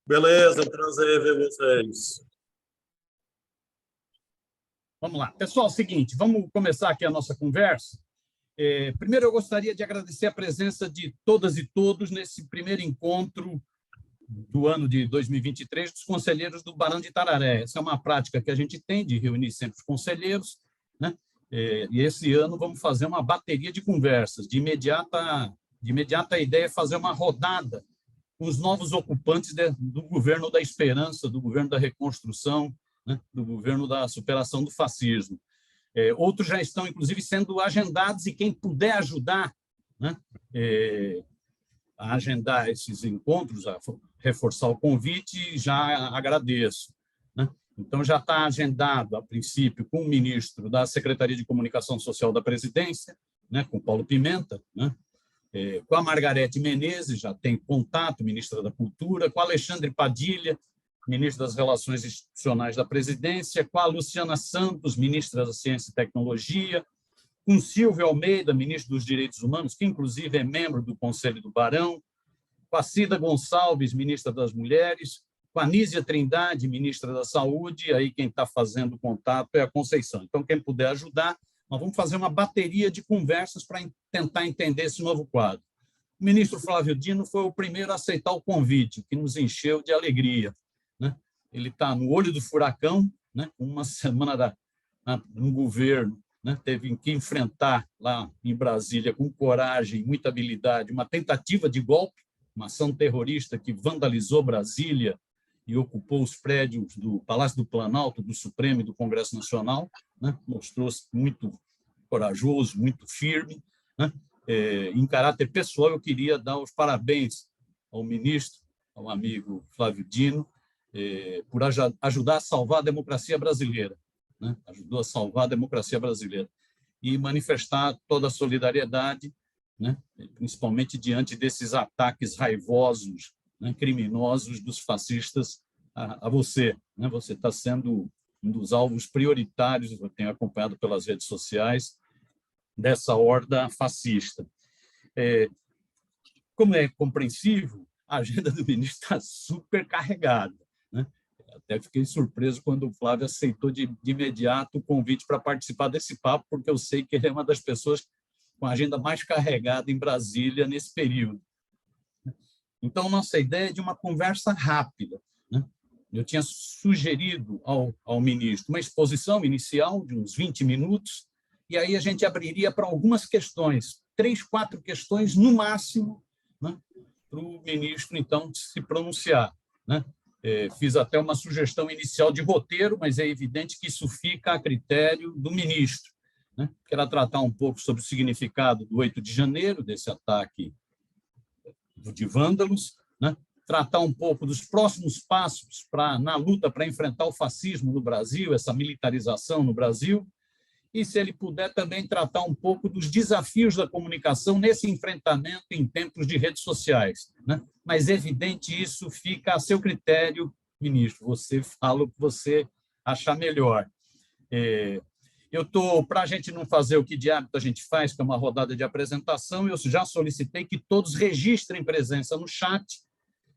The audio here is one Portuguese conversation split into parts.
Beleza, é um prazer ver vocês. Vamos lá. Pessoal, é o seguinte, vamos começar aqui a nossa conversa. Primeiro, eu gostaria de agradecer a presença de todas e todos nesse primeiro encontro do ano de 2023 dos conselheiros do Barão de Itararé. Essa é uma prática que a gente tem de reunir sempre os conselheiros, né? E esse ano vamos fazer uma bateria de conversas. De imediata a ideia é fazer uma rodada com os novos ocupantes do governo da esperança, do governo da reconstrução, né? Do governo da superação do fascismo. Outros já estão, inclusive, sendo agendados, e quem puder ajudar, né? A agendar esses encontros, a reforçar o convite, já agradeço, né? Então, já está agendado, a princípio, com o ministro da Secretaria de Comunicação Social da Presidência, né, com Paulo Pimenta, né, com a Margarete Menezes, já tem contato, ministra da Cultura, com Alexandre Padilha, ministro das Relações Institucionais da Presidência, com a Luciana Santos, ministra da Ciência e Tecnologia, com Silvio Almeida, ministro dos Direitos Humanos, que inclusive é membro do Conselho do Barão, com a Cida Gonçalves, ministra das Mulheres, com a Nízia Trindade, ministra da Saúde, e aí quem está fazendo o contato é a Conceição. Então, quem puder ajudar, nós vamos fazer uma bateria de conversas para tentar entender esse novo quadro. O ministro Flávio Dino foi o primeiro a aceitar o convite, que nos encheu de alegria, né? Ele está no olho do furacão, né? Uma semana no governo, né? Teve que enfrentar lá em Brasília, com coragem, muita habilidade, uma tentativa de golpe, uma ação terrorista que vandalizou Brasília e ocupou os prédios do Palácio do Planalto, do Supremo e do Congresso Nacional, né? Mostrou-se muito corajoso, muito firme, né? Em caráter pessoal, eu queria dar os parabéns ao ministro, ao amigo Flávio Dino, por ajudar a salvar a democracia brasileira, né? Ajudou a salvar a democracia brasileira e manifestar toda a solidariedade, né? Principalmente diante desses ataques raivosos, né? Criminosos dos fascistas a você, né? Você está sendo um dos alvos prioritários, eu tenho acompanhado pelas redes sociais, dessa horda fascista. Como é compreensível, a agenda do ministro está super carregada, né? Até fiquei surpreso quando o Flávio aceitou de imediato o convite para participar desse papo, porque eu sei que ele é uma das pessoas com a agenda mais carregada em Brasília nesse período. Então, nossa ideia é de uma conversa rápida, né? Eu tinha sugerido ao ministro uma exposição inicial de uns 20 minutos, e aí a gente abriria para algumas questões, 3, 4 questões no máximo, né, para o ministro, então, se pronunciar, né? Fiz até uma sugestão inicial de roteiro, mas é evidente que isso fica a critério do ministro, né? Quero tratar um pouco sobre o significado do 8 de janeiro, desse ataque de vândalos, né? Tratar um pouco dos próximos passos na luta para enfrentar o fascismo no Brasil, essa militarização no Brasil, e, se ele puder, também tratar um pouco dos desafios da comunicação nesse enfrentamento em tempos de redes sociais, né? Mas, evidente, isso fica a seu critério, ministro. Você fala o que você achar melhor. Para a gente não fazer o que de hábito a gente faz, que é uma rodada de apresentação, eu já solicitei que todos registrem presença no chat.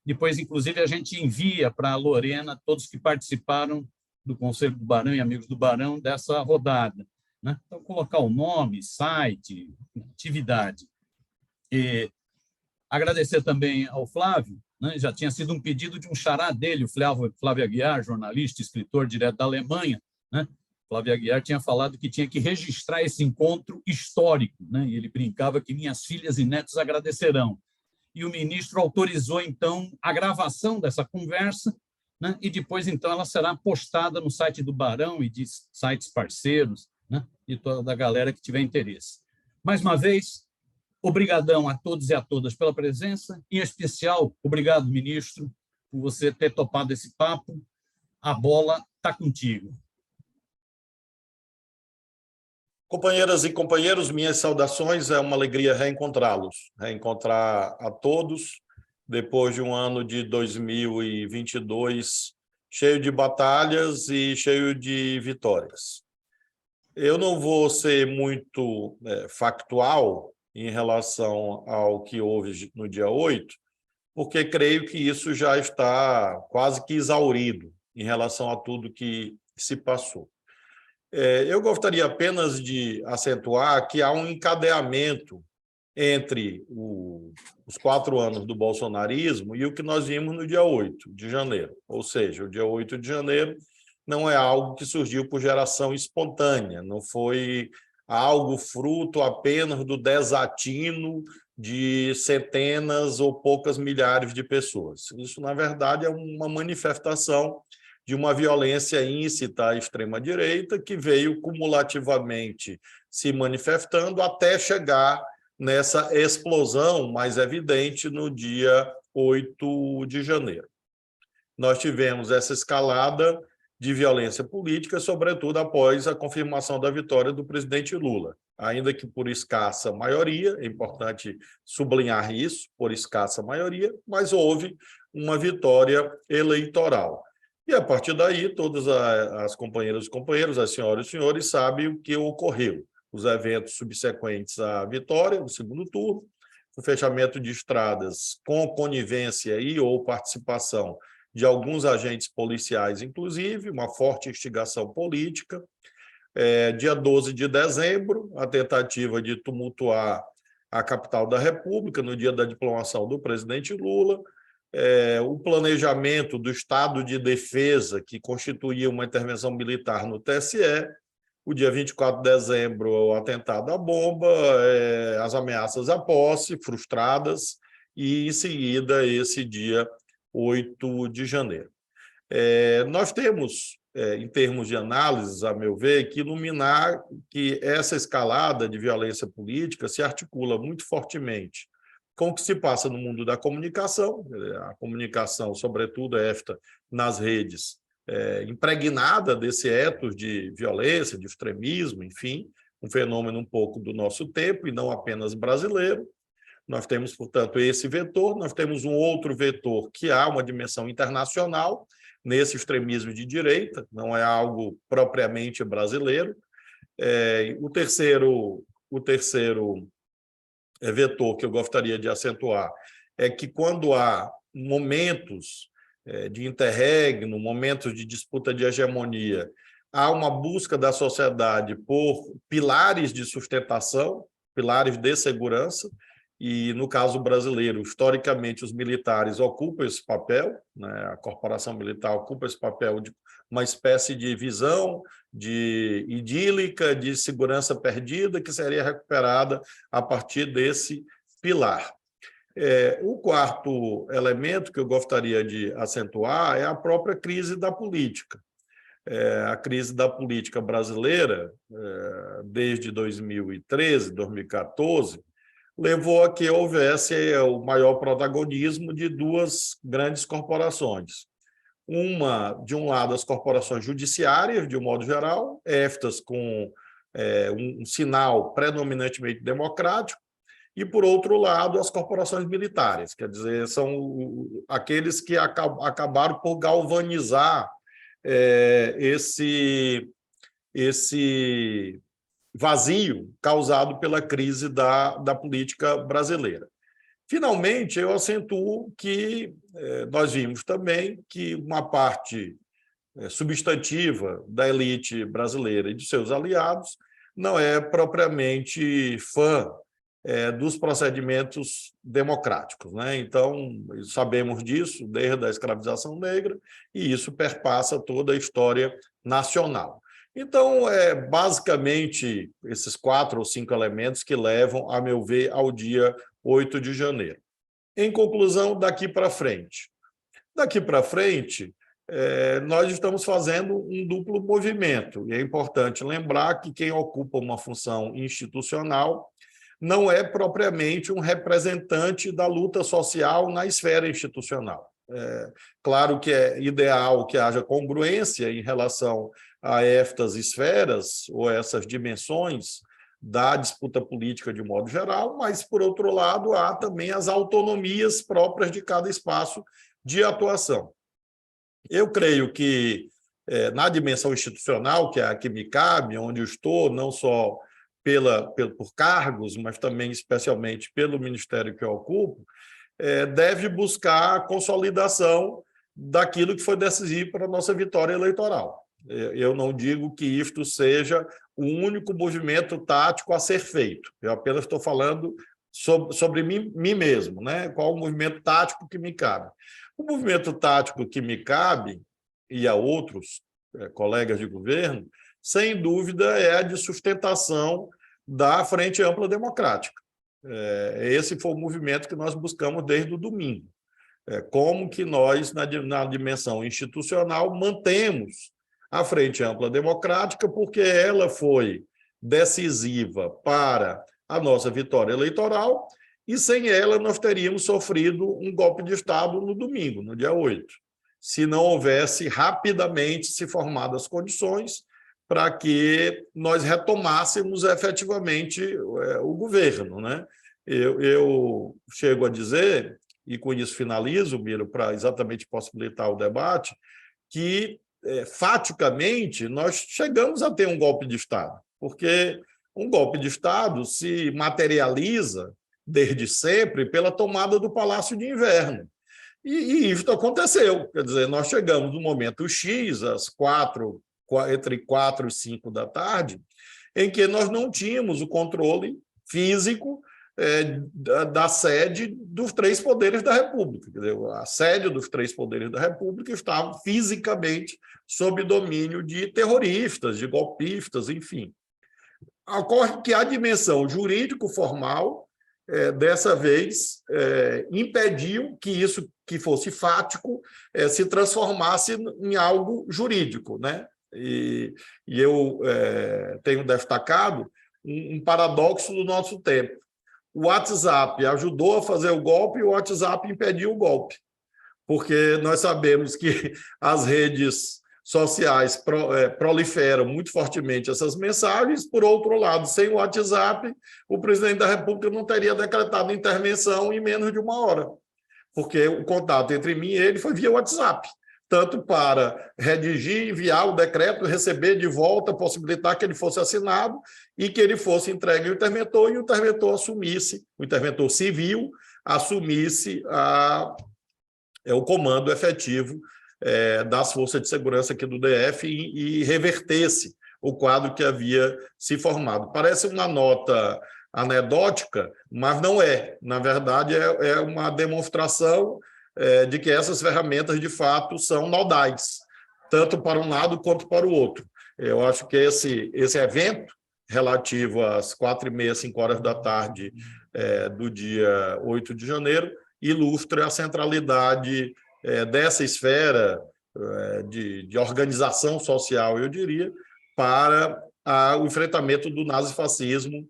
Depois, inclusive, a gente envia para a Lorena todos que participaram do Conselho do Barão e amigos do Barão dessa rodada, né? Então, colocar o nome, site, atividade. Agradecer também ao Flávio, né? Já tinha sido um pedido de um xará dele, o Flávio Aguiar, jornalista, escritor direto da Alemanha, né? Flávio Aguiar tinha falado que tinha que registrar esse encontro histórico, né? E ele brincava que minhas filhas e netos agradecerão. E o ministro autorizou, então, a gravação dessa conversa, né? E depois, então, ela será postada no site do Barão e de sites parceiros, né? E toda a galera que tiver interesse. Mais uma vez, obrigadão a todos e a todas pela presença, em especial, obrigado, ministro, por você ter topado esse papo. A bola está contigo. Companheiras e companheiros, minhas saudações, é uma alegria reencontrá-los, reencontrar a todos, depois de um ano de 2022 cheio de batalhas e cheio de vitórias. Eu não vou ser muito factual em relação ao que houve no dia 8, porque creio que isso já está quase que exaurido em relação a tudo que se passou. Eu gostaria apenas de acentuar que há um encadeamento entre os 4 anos do bolsonarismo e o que nós vimos no dia 8 de janeiro. Ou seja, o dia 8 de janeiro não é algo que surgiu por geração espontânea, não foi algo fruto apenas do desatino de centenas ou poucas milhares de pessoas. Isso, na verdade, é uma manifestação de uma violência íncita à extrema-direita que veio cumulativamente se manifestando até chegar nessa explosão mais evidente no dia 8 de janeiro. Nós tivemos essa escalada de violência política, sobretudo após a confirmação da vitória do presidente Lula. Ainda que por escassa maioria, é importante sublinhar isso, por escassa maioria, mas houve uma vitória eleitoral. E, a partir daí, todas as companheiras e companheiros, as senhoras e senhores, sabem o que ocorreu. Os eventos subsequentes à vitória, no segundo turno, o fechamento de estradas com conivência e ou participação de alguns agentes policiais, inclusive, uma forte instigação política. Dia 12 de dezembro, a tentativa de tumultuar a capital da República, no dia da diplomação do presidente Lula, o planejamento do estado de defesa, que constituía uma intervenção militar no TSE, o dia 24 de dezembro, o atentado à bomba, as ameaças à posse, frustradas, e, em seguida, esse dia 8 de janeiro. Nós temos, em termos de análise, a meu ver, que iluminar que essa escalada de violência política se articula muito fortemente com o que se passa no mundo da comunicação, a comunicação, sobretudo esta nas redes, impregnada desse ethos de violência, de extremismo, enfim, um fenômeno um pouco do nosso tempo e não apenas brasileiro. Nós temos, portanto, esse vetor, nós temos um outro vetor que há uma dimensão internacional nesse extremismo de direita, não é algo propriamente brasileiro. O terceiro vetor que eu gostaria de acentuar é que, quando há momentos de interregno, momentos de disputa de hegemonia, há uma busca da sociedade por pilares de sustentação, pilares de segurança, e, no caso brasileiro, historicamente, os militares ocupam esse papel, né? A corporação militar ocupa esse papel de uma espécie de visão idílica de segurança perdida que seria recuperada a partir desse pilar. O quarto elemento que eu gostaria de acentuar é a própria crise da política. A crise da política brasileira, desde 2013, 2014, levou a que houvesse o maior protagonismo de duas grandes corporações. Uma, de um lado, as corporações judiciárias, de um modo geral, estas com um sinal predominantemente democrático, e, por outro lado, as corporações militares, quer dizer, são aqueles que acabaram por galvanizar esse vazio causado pela crise da política brasileira. Finalmente, eu acentuo que nós vimos também que uma parte substantiva da elite brasileira e de seus aliados não é propriamente fã dos procedimentos democráticos, né? Então, sabemos disso desde a escravização negra, e isso perpassa toda a história nacional. Então, basicamente esses 4 ou 5 elementos que levam, a meu ver, ao dia 8 de janeiro. Em conclusão, daqui para frente. Daqui para frente, nós estamos fazendo um duplo movimento, e é importante lembrar que quem ocupa uma função institucional não é propriamente um representante da luta social na esfera institucional. Claro que é ideal que haja congruência em relação a estas esferas ou essas dimensões da disputa política de modo geral, mas, por outro lado, há também as autonomias próprias de cada espaço de atuação. Eu creio que, na dimensão institucional, que é a que me cabe, onde eu estou, não só por cargos, mas também, especialmente, pelo ministério que eu ocupo, deve buscar a consolidação daquilo que foi decisivo para a nossa vitória eleitoral. Eu não digo que isto seja o único movimento tático a ser feito. Eu apenas estou falando sobre mim mesmo, né? Qual o movimento tático que me cabe. O movimento tático que me cabe, e a outros colegas de governo, sem dúvida, é a de sustentação da Frente Ampla Democrática. Esse foi o movimento que nós buscamos desde o domingo. Como que nós, na dimensão institucional, mantemos a Frente Ampla Democrática, porque ela foi decisiva para a nossa vitória eleitoral, e sem ela nós teríamos sofrido um golpe de Estado no domingo, no dia 8, se não houvesse rapidamente se formado as condições para que nós retomássemos efetivamente o governo, né? Eu chego a dizer, e com isso finalizo, Miro, para exatamente possibilitar o debate, que, faticamente, nós chegamos a ter um golpe de Estado, porque um golpe de Estado se materializa, desde sempre, pela tomada do Palácio de Inverno. E isso aconteceu. Quer dizer, nós chegamos no momento X, entre 4 e 5 da tarde, em que nós não tínhamos o controle físico da sede dos 3 poderes da República. Quer dizer, a sede dos 3 poderes da República estava fisicamente sob domínio de terroristas, de golpistas, enfim. Ocorre que a dimensão jurídico-formal, dessa vez, impediu que isso que fosse fático se transformasse em algo jurídico, né? E eu tenho destacado um paradoxo do nosso tempo. O WhatsApp ajudou a fazer o golpe e o WhatsApp impediu o golpe, porque nós sabemos que as redes sociais proliferam muito fortemente essas mensagens. Por outro lado, sem o WhatsApp, o presidente da República não teria decretado intervenção em menos de 1 hora, porque o contato entre mim e ele foi via WhatsApp, tanto para redigir, enviar o decreto, receber de volta, possibilitar que ele fosse assinado e que ele fosse entregue ao interventor, e o interventor assumisse, o interventor civil assumisse o comando efetivo das forças de segurança aqui do DF e revertesse o quadro que havia se formado. Parece uma nota anedótica, mas não é. Na verdade, é uma demonstração de que essas ferramentas, de fato, são nodais, tanto para um lado quanto para o outro. Eu acho que esse evento, relativo às 4h30, 5 horas da tarde do dia 8 de janeiro, ilustra a centralidade dessa esfera de organização social, eu diria, para o enfrentamento do nazifascismo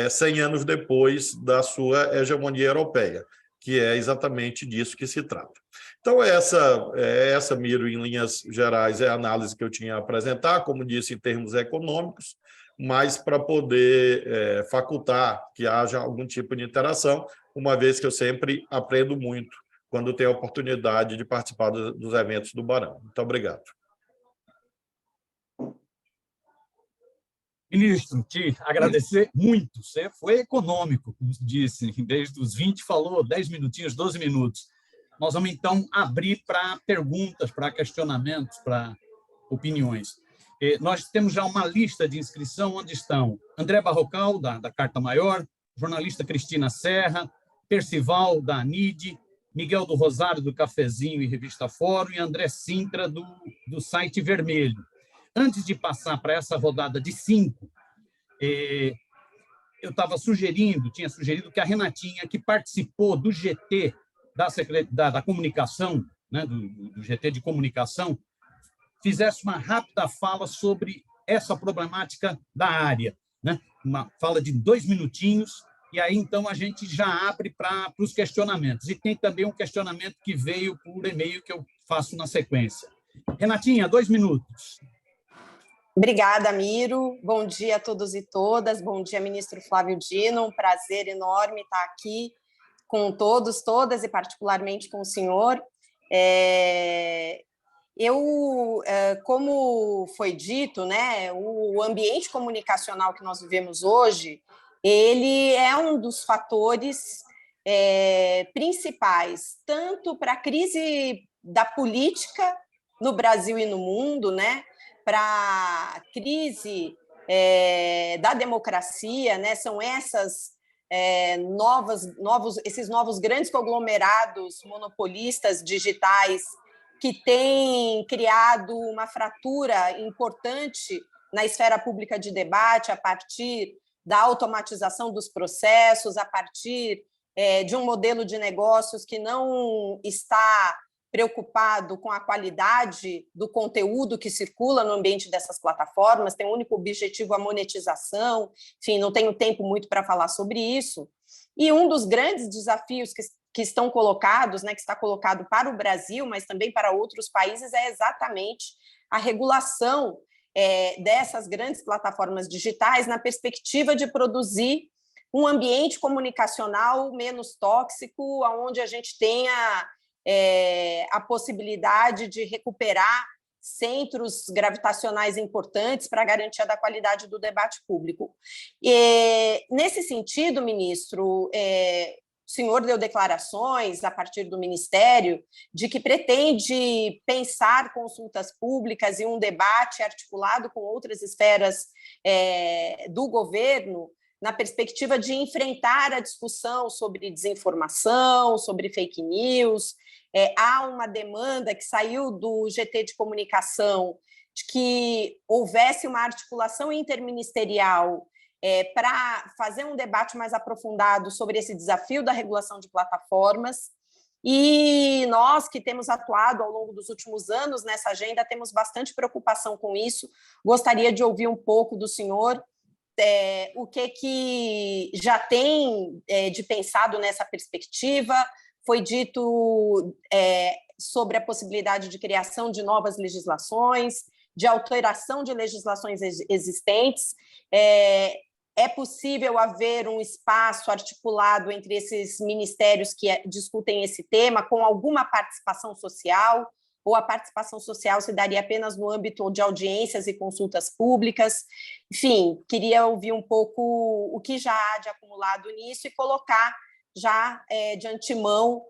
100 anos depois da sua hegemonia europeia, que é exatamente disso que se trata. Então, essa, Miro, em linhas gerais, é a análise que eu tinha a apresentar, como disse, em termos econômicos, mas para poder facultar que haja algum tipo de interação, uma vez que eu sempre aprendo muito quando tenho a oportunidade de participar dos eventos do Barão. Muito obrigado. Ministro, te agradecer muito. Você foi econômico, como disse, desde os 20 falou 10 minutinhos, 12 minutos. Nós vamos, então, abrir para perguntas, para questionamentos, para opiniões. Nós temos já uma lista de inscrição onde estão André Barrocal, da Carta Maior, jornalista Cristina Serra, Percival, da ANID, Miguel do Rosário, do Cafezinho e Revista Fórum, e André Sintra, do Site Vermelho. Antes de passar para essa rodada de 5, eu tinha sugerido que a Renatinha, que participou do GT da comunicação, né, do GT de comunicação, fizesse uma rápida fala sobre essa problemática da área, né? Uma fala de 2 minutinhos, e aí, então, a gente já abre para os questionamentos. E tem também um questionamento que veio por e-mail que eu faço na sequência. Renatinha, 2 minutos. Obrigada, Miro. Bom dia a todos e todas. Bom dia, ministro Flávio Dino. Um prazer enorme estar aqui com todos, todas, e particularmente com o senhor. Como foi dito, né, o ambiente comunicacional que nós vivemos hoje, ele é um dos fatores principais, tanto para a crise da política no Brasil e no mundo, né, para a crise da democracia, né, são esses novos grandes conglomerados monopolistas digitais que têm criado uma fratura importante na esfera pública de debate a partir da automatização dos processos, a partir de um modelo de negócios que não está preocupado com a qualidade do conteúdo que circula no ambiente dessas plataformas, tem o único objetivo a monetização, enfim, não tenho tempo muito para falar sobre isso. E um dos grandes desafios que estão colocados, né, que está colocado para o Brasil, mas também para outros países, é exatamente a regulação dessas grandes plataformas digitais na perspectiva de produzir um ambiente comunicacional menos tóxico, onde a gente tenha a possibilidade de recuperar centros gravitacionais importantes para a garantia da qualidade do debate público. Nesse sentido, ministro, o senhor deu declarações a partir do Ministério de que pretende pensar consultas públicas e um debate articulado com outras esferas do governo na perspectiva de enfrentar a discussão sobre desinformação, sobre fake news. Há uma demanda que saiu do GT de comunicação de que houvesse uma articulação interministerial para fazer um debate mais aprofundado sobre esse desafio da regulação de plataformas. E nós que temos atuado ao longo dos últimos anos nessa agenda, temos bastante preocupação com isso. Gostaria de ouvir um pouco do senhor o que já tem de pensado nessa perspectiva. Foi dito sobre a possibilidade de criação de novas legislações, de alteração de legislações existentes. É possível haver um espaço articulado entre esses ministérios que discutem esse tema, com alguma participação social, ou a participação social se daria apenas no âmbito de audiências e consultas públicas? Enfim, queria ouvir um pouco o que já há de acumulado nisso e colocar já de antemão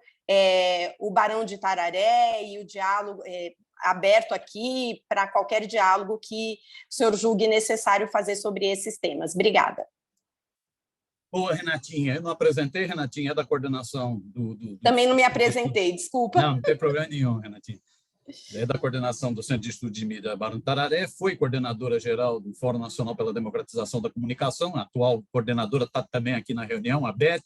o Barão de Itararé e o diálogo aberto aqui para qualquer diálogo que o senhor julgue necessário fazer sobre esses temas. Obrigada. Boa, Renatinha. Eu não apresentei, Renatinha, é da coordenação Também não me apresentei, desculpa. Não tem problema nenhum, Renatinha. É da coordenação do Centro de Estudo de Mídia Barão de Itararé, foi coordenadora-geral do Fórum Nacional pela Democratização da Comunicação, a atual coordenadora está também aqui na reunião, a Beth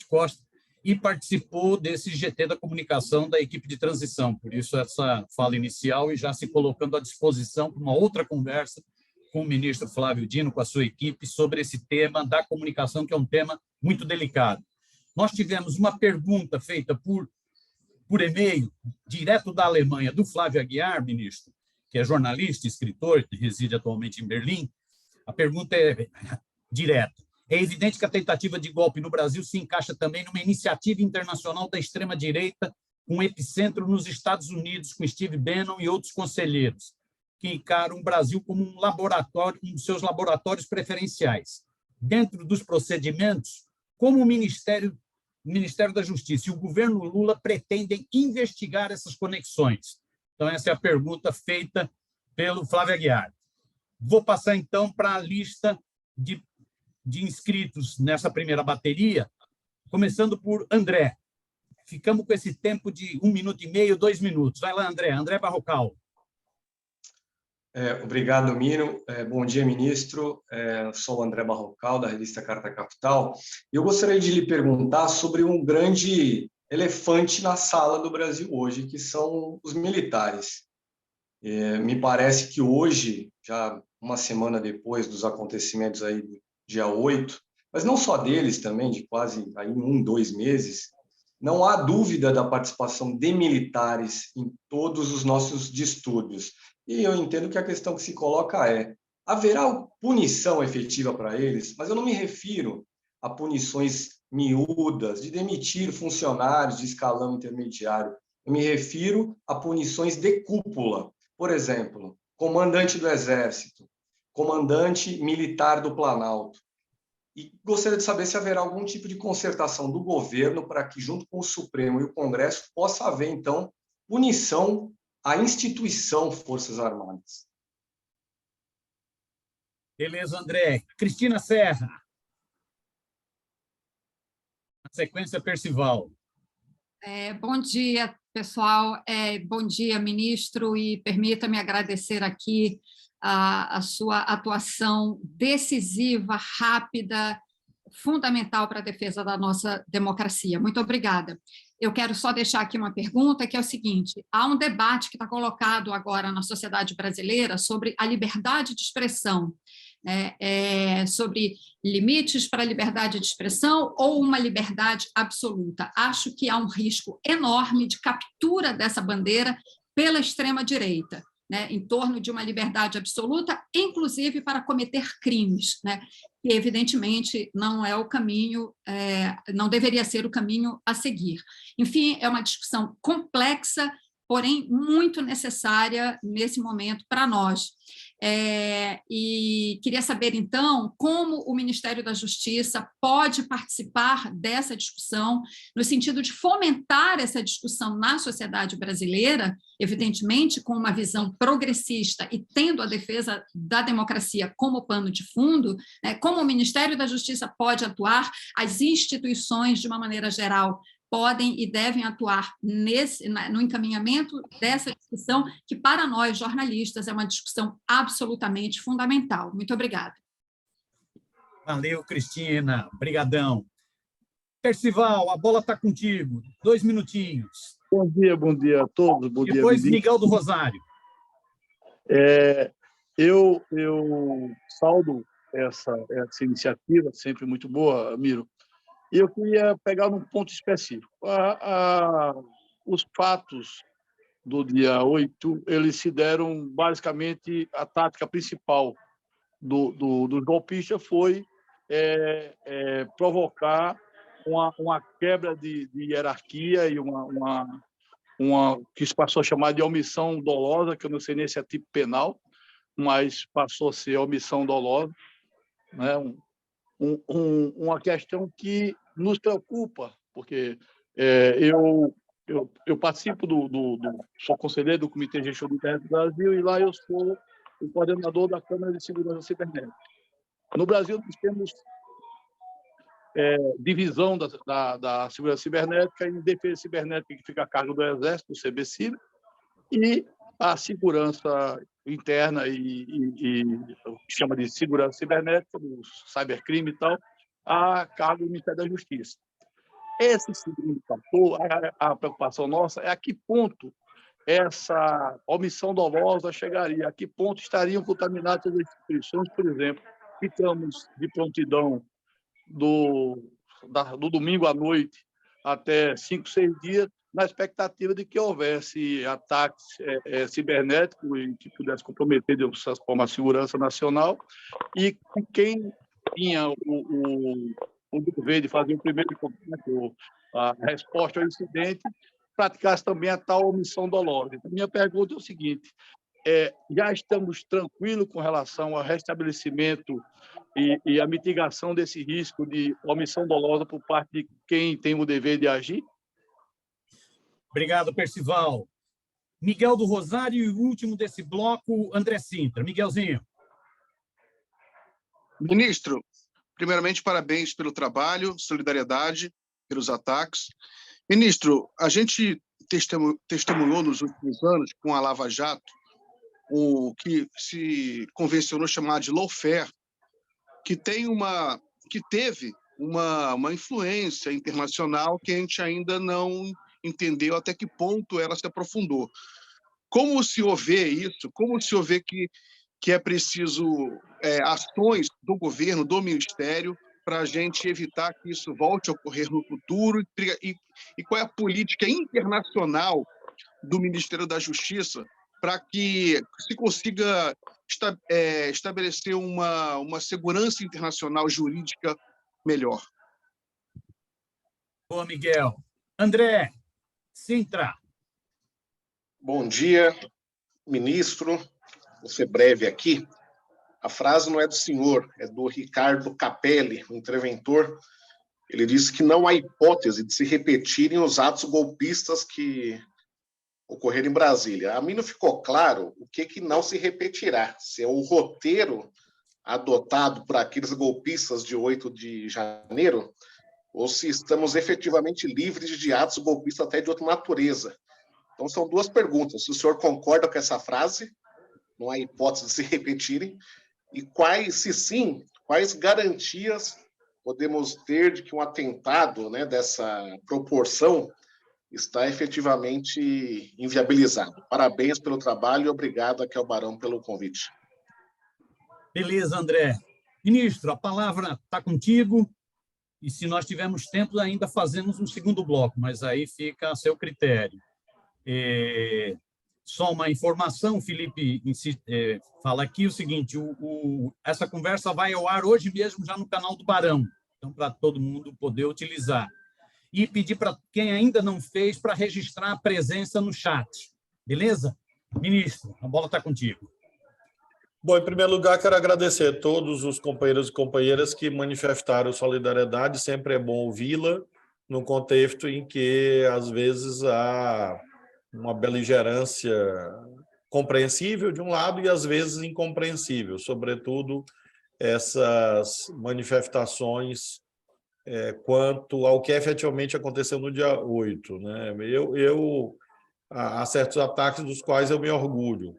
Costa, e participou desse GT da comunicação da equipe de transição. Por isso, essa fala inicial e já se colocando à disposição para uma outra conversa com o ministro Flávio Dino, com a sua equipe, sobre esse tema da comunicação, que é um tema muito delicado. Nós tivemos uma pergunta feita por e-mail, direto da Alemanha, do Flávio Aguiar, ministro, que é jornalista e escritor, que reside atualmente em Berlim. A pergunta é direta. É evidente que a tentativa de golpe no Brasil se encaixa também numa iniciativa internacional da extrema-direita, com epicentro nos Estados Unidos, com Steve Bannon e outros conselheiros, que encaram o Brasil como um laboratório, um dos seus laboratórios preferenciais. Dentro dos procedimentos, como o Ministério da Justiça e o governo Lula pretendem investigar essas conexões? Então, essa é a pergunta feita pelo Flávio Aguiar. Vou passar, então, para a lista de inscritos nessa primeira bateria, começando por André. Ficamos com esse tempo de 1 minuto e meio, 2 minutos. Vai lá, André. André Barrocal. Obrigado, Miro. Bom dia, ministro. Sou o André Barrocal, da revista Carta Capital. Eu gostaria de lhe perguntar sobre um grande elefante na sala do Brasil hoje, que são os militares. Me parece que hoje, já uma semana depois dos acontecimentos aí do dia 8, mas não só deles também, de quase aí 1, 2 meses, não há dúvida da participação de militares em todos os nossos distúrbios. E eu entendo que a questão que se coloca é: haverá punição efetiva para eles? Mas eu não me refiro a punições miúdas, de demitir funcionários de escalão intermediário. Eu me refiro a punições de cúpula. Por exemplo, comandante do Exército, comandante militar do Planalto. E gostaria de saber se haverá algum tipo de concertação do governo para que, junto com o Supremo e o Congresso, possa haver, então, punição à instituição Forças Armadas. Beleza, André. Cristina Serra. Na sequência, Percival. Bom dia, pessoal. Bom dia, ministro, e permita-me agradecer aqui a sua atuação decisiva, rápida, fundamental para a defesa da nossa democracia. Muito obrigada. Eu quero só deixar aqui uma pergunta, que é o seguinte: há um debate que está colocado agora na sociedade brasileira sobre a liberdade de expressão, sobre limites para a liberdade de expressão ou uma liberdade absoluta. Acho que há um risco enorme de captura dessa bandeira pela extrema-direita, em torno de uma liberdade absoluta, inclusive para cometer crimes, que evidentemente não é o caminho, não deveria ser o caminho a seguir. Enfim, é uma discussão complexa, porém muito necessária nesse momento para nós. E queria saber, então, como o Ministério da Justiça pode participar dessa discussão, no sentido de fomentar essa discussão na sociedade brasileira, evidentemente com uma visão progressista e tendo a defesa da democracia como pano de fundo, como o Ministério da Justiça pode atuar, as instituições, de uma maneira geral, podem e devem atuar no encaminhamento dessa discussão, que para nós, jornalistas, é uma discussão absolutamente fundamental. Muito obrigada. Valeu, Cristina. Obrigadão. Percival, a bola está contigo. 2 minutinhos. Bom dia a todos. Bom Depois, dia, Miguel do Rosário. Eu saldo essa iniciativa, sempre muito boa, Miro. E eu queria pegar num ponto específico. Os fatos do dia 8, eles se deram, basicamente, a tática principal do golpista foi provocar uma quebra de hierarquia e uma que se passou a chamar de omissão dolosa, que eu não sei nem se é tipo penal, mas passou a ser omissão dolosa, né? Uma questão que nos preocupa, porque eu participo sou conselheiro do Comitê de Gestão do Internet do Brasil e lá eu sou o coordenador da Câmara de Segurança Cibernética. No Brasil, nós temos divisão da segurança cibernética e defesa cibernética, que fica a cargo do Exército, do CBCIB, e a segurança interna e o que chama de segurança cibernética, do cybercrime e tal, a cargo do Ministério da Justiça. Esse segundo fator, a preocupação nossa é a que ponto essa omissão dolosa chegaria, a que ponto estariam contaminadas as instituições, por exemplo, ficamos de prontidão do domingo à noite até 5, 6 dias, na expectativa de que houvesse ataques cibernéticos e que pudesse comprometer de alguma forma a segurança nacional, e quem tinha o dever de fazer o primeiro contato, a resposta ao incidente, praticasse também a tal omissão dolosa. Então, minha pergunta é o seguinte: já estamos tranquilos com relação ao restabelecimento e a mitigação desse risco de omissão dolosa por parte de quem tem o dever de agir? Obrigado, Percival. Miguel do Rosário e o último desse bloco, André Sintra. Miguelzinho. Ministro, primeiramente, parabéns pelo trabalho, solidariedade pelos ataques. Ministro, a gente testemunhou nos últimos anos, com a Lava Jato, o que se convencionou chamar de lawfare, que teve uma influência internacional que a gente ainda não entendeu até que ponto ela se aprofundou. Como o senhor vê isso? Como o senhor vê que é preciso ações do governo, do Ministério, para a gente evitar que isso volte a ocorrer no futuro? E qual é a política internacional do Ministério da Justiça para que se consiga estabelecer uma segurança internacional jurídica melhor? Boa, Miguel. André Sintra. Bom dia, ministro. Vou ser breve aqui. A frase não é do senhor, é do Ricardo Capelli, o interventor. Ele disse que não há hipótese de se repetirem os atos golpistas que ocorreram em Brasília. A mim não ficou claro o que não se repetirá. Se é o roteiro adotado por aqueles golpistas de 8 de janeiro, ou se estamos efetivamente livres de atos golpistas até de outra natureza. Então, são duas perguntas. Se o senhor concorda com essa frase, não há hipótese de se repetirem, e quais, se sim, quais garantias podemos ter de que um atentado, né, dessa proporção está efetivamente inviabilizado. Parabéns pelo trabalho e obrigado aqui ao Barão pelo convite. Beleza, André. Ministro, a palavra está contigo, e se nós tivermos tempo, ainda fazemos um segundo bloco, mas aí fica a seu critério. Só uma informação, Felipe fala aqui o seguinte, essa conversa vai ao ar hoje mesmo já no canal do Barão, então para todo mundo poder utilizar. E pedir para quem ainda não fez para registrar a presença no chat. Beleza? Ministro, a bola está contigo. Bom, em primeiro lugar, quero agradecer a todos os companheiros e companheiras que manifestaram solidariedade. Sempre é bom ouvi-la, num contexto em que, às vezes, há uma beligerância compreensível de um lado e, às vezes, incompreensível, sobretudo essas manifestações quanto ao que efetivamente aconteceu no dia 8. Né? Há certos ataques dos quais eu me orgulho,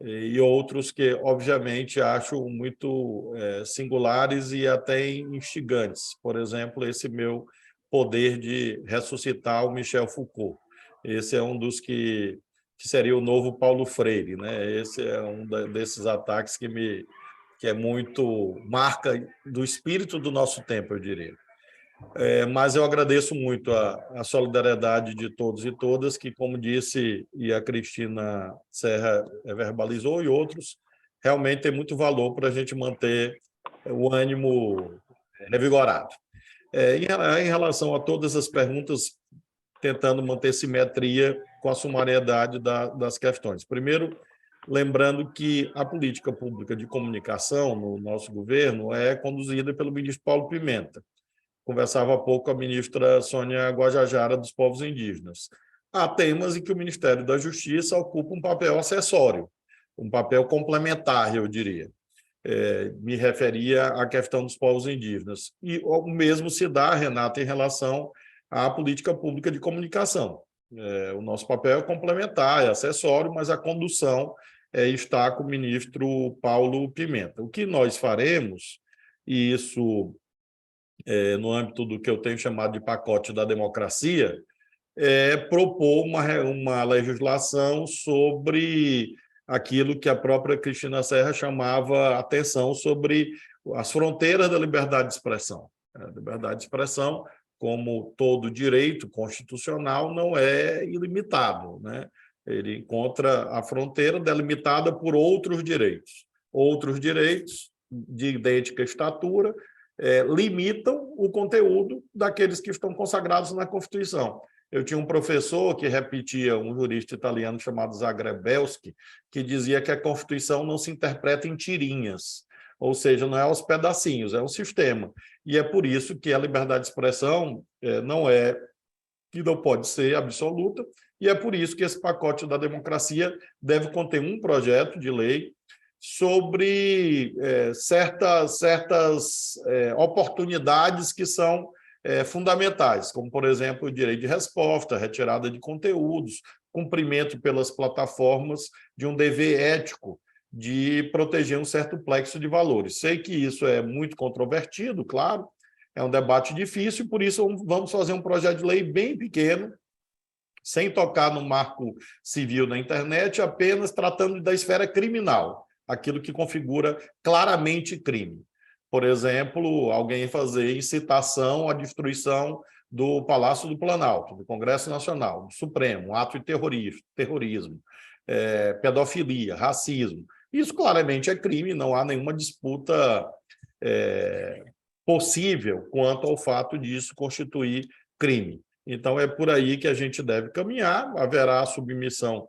e outros que, obviamente, acho muito singulares e até instigantes. Por exemplo, esse meu poder de ressuscitar o Michel Foucault. Esse é um dos que seria o novo Paulo Freire. Né? Esse é um desses ataques que é muito marca do espírito do nosso tempo, eu diria. Mas eu agradeço muito a solidariedade de todos e todas, que, como disse, e a Cristina Serra verbalizou, e outros, realmente tem muito valor para a gente manter o ânimo revigorado. Em relação a todas as perguntas, tentando manter simetria com a sumariedade das questões. Primeiro, lembrando que a política pública de comunicação no nosso governo é conduzida pelo ministro Paulo Pimenta. Conversava há pouco com a ministra Sônia Guajajara dos Povos Indígenas. Há temas em que o Ministério da Justiça ocupa um papel acessório, um papel complementar, eu diria. Me referia à questão dos povos indígenas. E o mesmo se dá, Renata, em relação à política pública de comunicação. O nosso papel é complementar, é acessório, mas a condução está com o ministro Paulo Pimenta. O que nós faremos, e isso no âmbito do que eu tenho chamado de pacote da democracia, propor uma legislação sobre aquilo que a própria Cristina Serra chamava atenção sobre as fronteiras da liberdade de expressão. A liberdade de expressão, como todo direito constitucional, não é ilimitado, né? Ele encontra a fronteira delimitada por outros direitos de idêntica estatura, limitam o conteúdo daqueles que estão consagrados na Constituição. Eu tinha um professor que repetia, um jurista italiano chamado Zagrebelski, que dizia que a Constituição não se interpreta em tirinhas, ou seja, não é aos pedacinhos, é um sistema. E é por isso que a liberdade de expressão não pode ser absoluta, e é por isso que esse pacote da democracia deve conter um projeto de lei sobre certas oportunidades que são fundamentais, como, por exemplo, o direito de resposta, retirada de conteúdos, cumprimento pelas plataformas de um dever ético de proteger um certo plexo de valores. Sei que isso é muito controvertido, claro, é um debate difícil, por isso vamos fazer um projeto de lei bem pequeno, sem tocar no marco civil da internet, apenas tratando da esfera criminal, aquilo que configura claramente crime. Por exemplo, alguém fazer incitação à destruição do Palácio do Planalto, do Congresso Nacional, do Supremo, um ato de terrorismo, pedofilia, racismo. Isso claramente é crime, não há nenhuma disputa possível quanto ao fato disso constituir crime. Então, é por aí que a gente deve caminhar. Haverá a submissão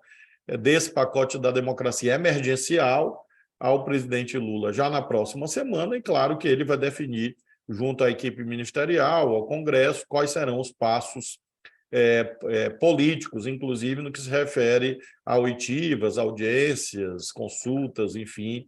desse pacote da democracia emergencial ao presidente Lula já na próxima semana, e claro que ele vai definir, junto à equipe ministerial, ao Congresso, quais serão os passos políticos, inclusive no que se refere a oitivas, audiências, consultas, enfim,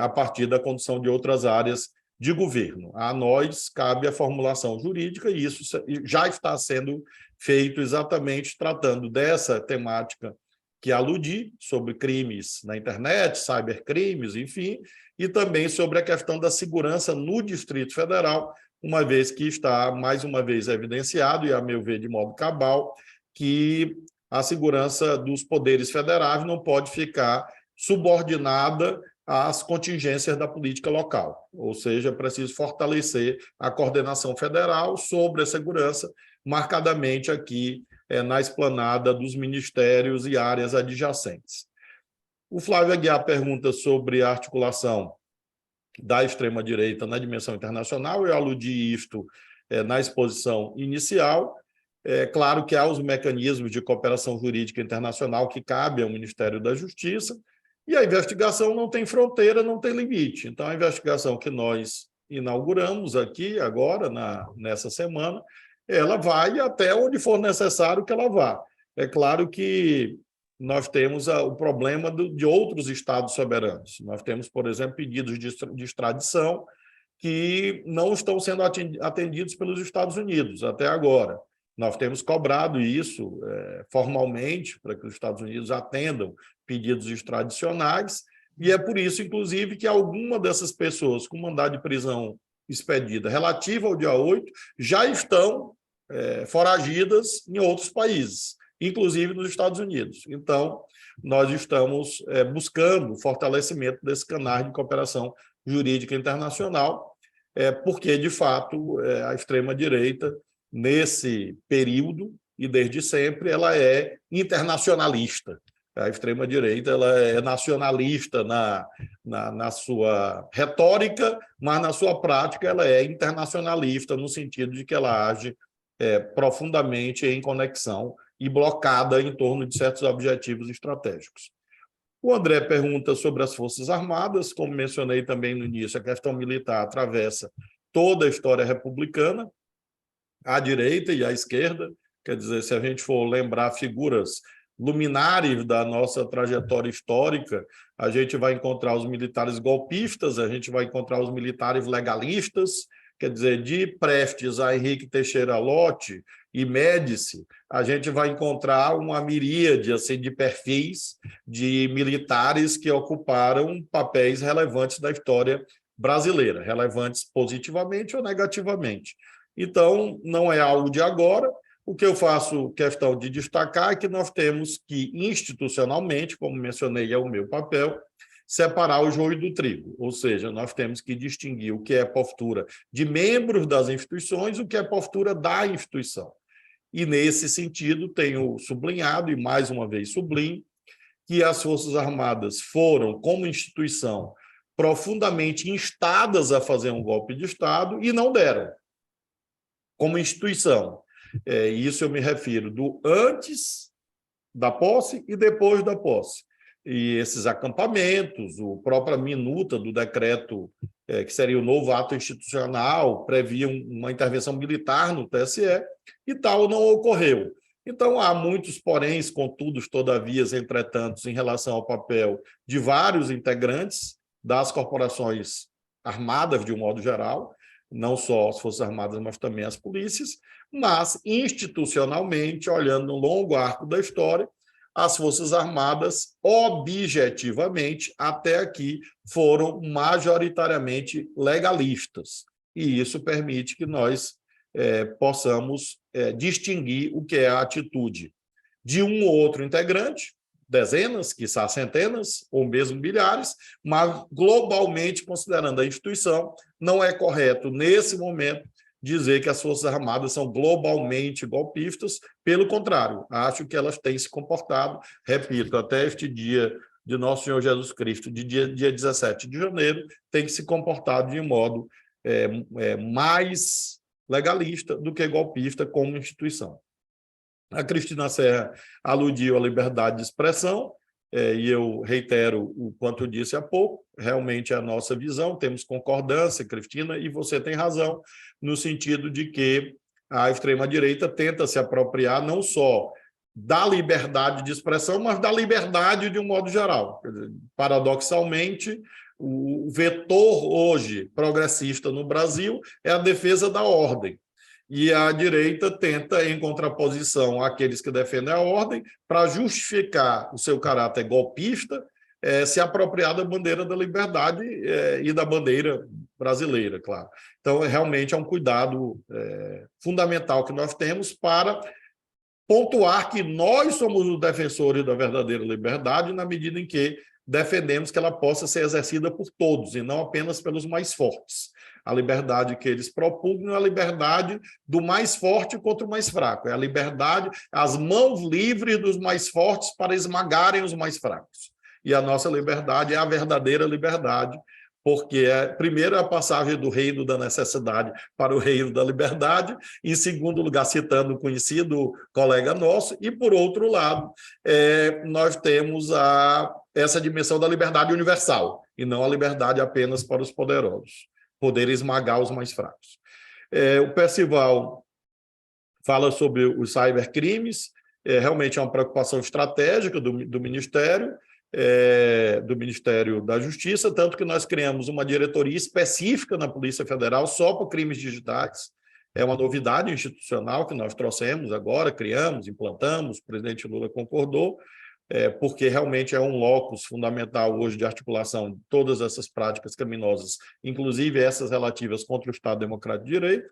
a partir da condução de outras áreas de governo. A nós cabe a formulação jurídica, e isso já está sendo feito exatamente tratando dessa temática que aludi, sobre crimes na internet, cybercrimes, enfim, e também sobre a questão da segurança no Distrito Federal, uma vez que está, mais uma vez, evidenciado, e a meu ver de modo cabal, que a segurança dos poderes federais não pode ficar subordinada às contingências da política local, ou seja, é preciso fortalecer a coordenação federal sobre a segurança, marcadamente aqui na esplanada dos ministérios e áreas adjacentes. O Flávio Aguiar pergunta sobre a articulação da extrema-direita na dimensão internacional. Eu aludi isto na exposição inicial. É claro que há os mecanismos de cooperação jurídica internacional que cabem ao Ministério da Justiça, e a investigação não tem fronteira, não tem limite. Então, a investigação que nós inauguramos aqui, agora, nessa semana, ela vai até onde for necessário que ela vá. É claro que nós temos o problema de outros estados soberanos. Nós temos, por exemplo, pedidos de extradição que não estão sendo atendidos pelos Estados Unidos até agora. Nós temos cobrado isso formalmente para que os Estados Unidos atendam pedidos extradicionais, e é por isso, inclusive, que alguma dessas pessoas com mandado de prisão expedida relativa ao dia 8 já estão foragidas em outros países, inclusive nos Estados Unidos. Então, nós estamos buscando o fortalecimento desse canal de cooperação jurídica internacional, porque, de fato, a extrema-direita, nesse período, e desde sempre, ela é internacionalista. A extrema-direita ela é nacionalista na sua retórica, mas na sua prática ela é internacionalista, no sentido de que ela age profundamente em conexão e blocada em torno de certos objetivos estratégicos. O André pergunta sobre as Forças Armadas. Como mencionei também no início, a questão militar atravessa toda a história republicana, à direita e à esquerda. Quer dizer, se a gente for lembrar figuras luminares da nossa trajetória histórica, a gente vai encontrar os militares golpistas, a gente vai encontrar os militares legalistas, quer dizer, de Prestes a Henrique Teixeira Lott e Médici, a gente vai encontrar uma miríade assim, de perfis de militares que ocuparam papéis relevantes da história brasileira, relevantes positivamente ou negativamente. Então, não é algo de agora. O que eu faço questão de destacar é que nós temos que, institucionalmente, como mencionei, é o meu papel, separar o joio do trigo, ou seja, nós temos que distinguir o que é postura de membros das instituições e o que é postura da instituição. E, nesse sentido, tenho sublinhado, e mais uma vez sublinho, que as Forças Armadas foram, como instituição, profundamente instadas a fazer um golpe de Estado e não deram, como instituição. Isso eu me refiro do antes da posse e depois da posse. E esses acampamentos, a própria minuta do decreto, que seria o novo ato institucional, previa uma intervenção militar no TSE, e tal não ocorreu. Então, há muitos poréns, contudos, todavia, entretanto, em relação ao papel de vários integrantes das corporações armadas, de um modo geral, não só as Forças Armadas, mas também as polícias, mas, institucionalmente, olhando no longo arco da história, as Forças Armadas, objetivamente, até aqui, foram majoritariamente legalistas. E isso permite que nós possamos distinguir o que é a atitude de um ou outro integrante, dezenas, quiçá centenas, ou mesmo milhares, mas, globalmente, considerando a instituição, não é correto, nesse momento, dizer que as Forças Armadas são globalmente golpistas. Pelo contrário, acho que elas têm se comportado, repito, até este dia de Nosso Senhor Jesus Cristo, de dia 17 de janeiro, tem se comportado de modo mais legalista do que golpista como instituição. A Cristina Serra aludiu à liberdade de expressão. e eu reitero o quanto eu disse há pouco, realmente é a nossa visão, temos concordância, Cristina, e você tem razão, no sentido de que a extrema-direita tenta se apropriar não só da liberdade de expressão, mas da liberdade de um modo geral. Paradoxalmente, o vetor hoje progressista no Brasil é a defesa da ordem. E a direita tenta, em contraposição àqueles que defendem a ordem, para justificar o seu caráter golpista, se apropriar da bandeira da liberdade e da bandeira brasileira, claro. Então, realmente é um cuidado fundamental que nós temos para pontuar que nós somos os defensores da verdadeira liberdade na medida em que defendemos que ela possa ser exercida por todos e não apenas pelos mais fortes. A liberdade que eles propugnam é a liberdade do mais forte contra o mais fraco. É a liberdade, as mãos livres dos mais fortes para esmagarem os mais fracos. E a nossa liberdade é a verdadeira liberdade, porque primeiro, a passagem do reino da necessidade para o reino da liberdade, em segundo lugar, citando um conhecido colega nosso, e, por outro lado, nós temos essa dimensão da liberdade universal, e não a liberdade apenas para os poderosos, poder esmagar os mais fracos. O Percival fala sobre os cybercrimes, realmente é uma preocupação estratégica do Ministério da Justiça, tanto que nós criamos uma diretoria específica na Polícia Federal só para crimes digitais. É uma novidade institucional que nós trouxemos agora, criamos, implantamos, o presidente Lula concordou, porque realmente é um locus fundamental hoje de articulação de todas essas práticas criminosas, inclusive essas relativas contra o Estado Democrático de Direito.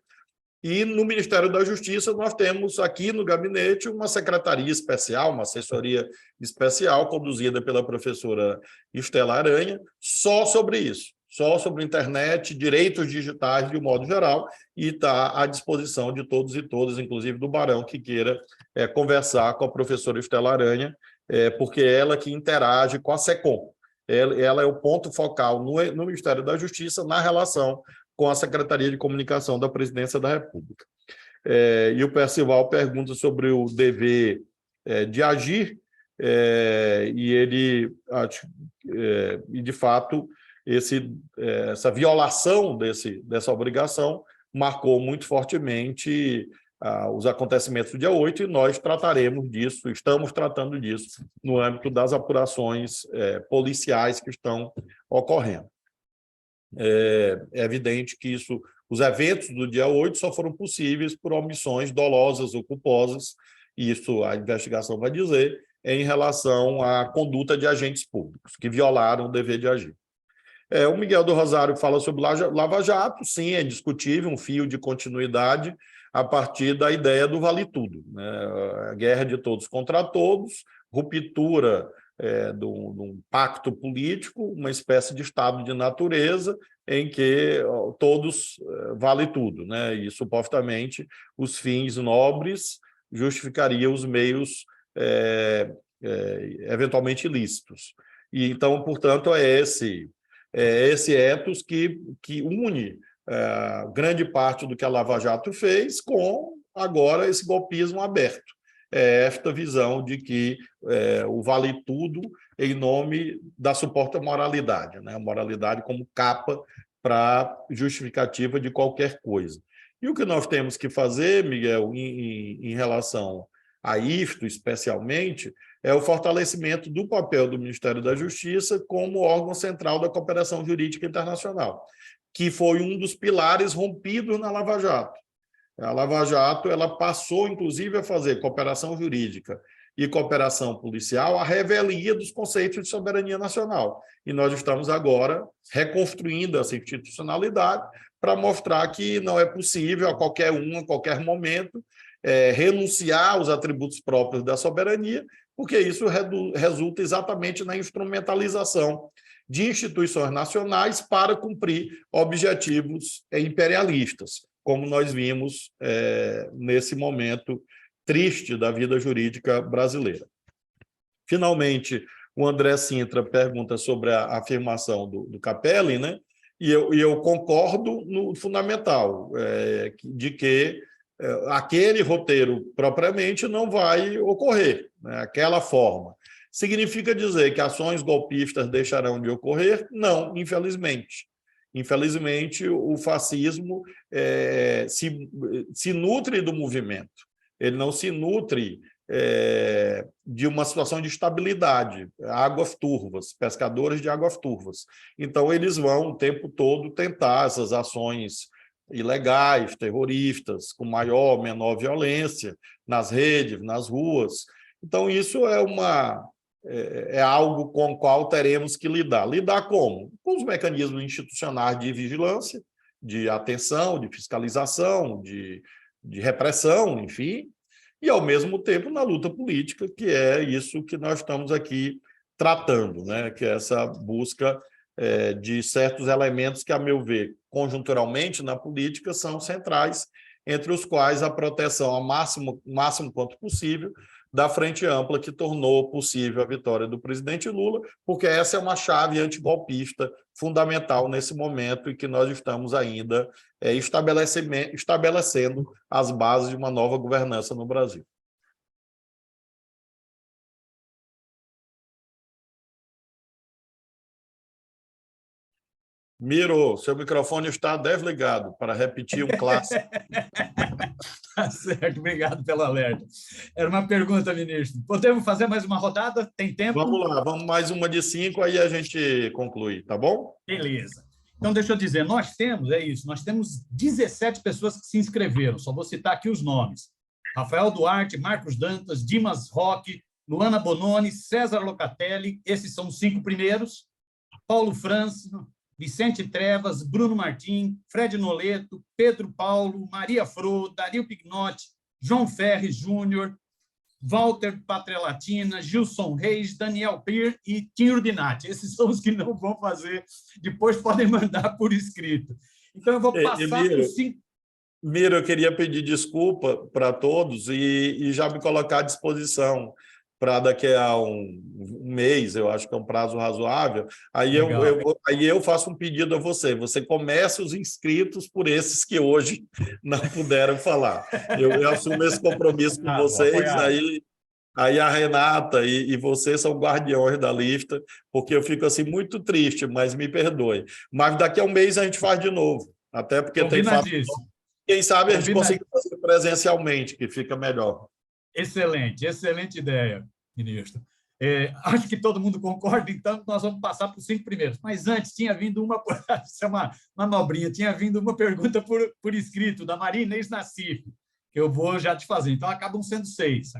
E no Ministério da Justiça nós temos aqui no gabinete uma secretaria especial, uma assessoria especial conduzida pela professora Estela Aranha, só sobre isso, só sobre internet, direitos digitais de um modo geral, e está à disposição de todos e todas, inclusive do Barão, que queira conversar com a professora Estela Aranha, porque é ela que interage com a SECOM. Ela é o ponto focal no Ministério da Justiça na relação com a Secretaria de Comunicação da Presidência da República. E o Percival pergunta sobre o dever de agir, e ele, e de fato, essa violação dessa obrigação marcou muito fortemente os acontecimentos do dia 8, e nós trataremos disso, estamos tratando disso no âmbito das apurações policiais que estão ocorrendo. É evidente que os eventos do dia 8 só foram possíveis por omissões dolosas ou culposas, e isso a investigação vai dizer, em relação à conduta de agentes públicos, que violaram o dever de agir. O Miguel do Rosário fala sobre Lava Jato, sim, é discutível, um fio de continuidade a partir da ideia do vale tudo, né? A guerra de todos contra todos, ruptura de um pacto político, uma espécie de estado de natureza em que todos vale tudo, né? E supostamente os fins nobres justificariam os meios eventualmente ilícitos. E então, portanto, é esse ethos que une grande parte do que a Lava Jato fez com agora esse golpismo aberto. Esta visão de que o vale tudo em nome da suposta moralidade, né? A moralidade como capa para justificativa de qualquer coisa. E o que nós temos que fazer, Miguel, em relação a isto especialmente, é o fortalecimento do papel do Ministério da Justiça como órgão central da cooperação jurídica internacional, que foi um dos pilares rompidos na Lava Jato. A Lava Jato ela passou, inclusive, a fazer cooperação jurídica e cooperação policial à revelia dos conceitos de soberania nacional. E nós estamos agora reconstruindo essa institucionalidade para mostrar que não é possível, a qualquer momento, renunciar aos atributos próprios da soberania, porque isso resulta exatamente na instrumentalização de instituições nacionais para cumprir objetivos imperialistas, como nós vimos nesse momento triste da vida jurídica brasileira. Finalmente, o André Sintra pergunta sobre a afirmação do Capelli, né? E eu concordo no fundamental, de que aquele roteiro propriamente não vai ocorrer, né? Aquela forma. Significa dizer que ações golpistas deixarão de ocorrer? Não, infelizmente. Infelizmente, o fascismo se nutre do movimento, ele não se nutre de uma situação de estabilidade, águas turvas, pescadores de águas turvas. Então, eles vão o tempo todo tentar essas ações ilegais, terroristas, com maior ou menor violência, nas redes, nas ruas. Então, isso é algo com o qual teremos que lidar. Lidar como? Com os mecanismos institucionais de vigilância, de atenção, de fiscalização, de repressão, enfim, e, ao mesmo tempo, na luta política, que é isso que nós estamos aqui tratando, né? Que é essa busca de certos elementos que, a meu ver, conjunturalmente na política, são centrais, entre os quais a proteção ao máximo quanto possível da frente ampla que tornou possível a vitória do presidente Lula, porque essa é uma chave antigolpista fundamental nesse momento e que nós estamos ainda estabelecendo as bases de uma nova governança no Brasil. Miro, seu microfone está desligado, para repetir um clássico. Tá certo, obrigado pelo alerta. Era uma pergunta, ministro. Podemos fazer mais uma rodada? Tem tempo? Vamos lá, vamos mais uma de 5, aí a gente conclui, tá bom? Beleza. Então, deixa eu dizer, nós temos 17 pessoas que se inscreveram, só vou citar aqui os nomes. Rafael Duarte, Marcos Dantas, Dimas Roque, Luana Bononi, César Locatelli, esses são os 5 primeiros, Paulo França, Vicente Trevas, Bruno Martim, Fred Noleto, Pedro Paulo, Maria Fro, Dario Pignotti, João Ferres Júnior, Walter Patrelatina, Gilson Reis, Daniel Pir e Tim Urbinati. Esses são os que não vão fazer. Depois podem mandar por escrito. Então, eu vou passar por 5... Miro, eu queria pedir desculpa para todos e já me colocar à disposição para daqui a um mês, eu acho que é um prazo razoável, aí eu faço um pedido a você. Você começa os inscritos por esses que hoje não puderam falar. Eu assumo esse compromisso com vocês, aí a Renata e você são guardiões da lista, porque eu fico assim muito triste, mas me perdoe. Mas daqui a um mês a gente faz de novo, até porque tem fato. Quem sabe a gente consegue fazer presencialmente, que fica melhor. Excelente, excelente ideia, ministro. Acho que todo mundo concorda, então nós vamos passar para os 5 primeiros. Mas antes tinha vindo isso é uma manobrinha, tinha vindo uma pergunta por escrito, da Maria Inês Nassif, que eu vou já te fazer. Então, acaba sendo 6.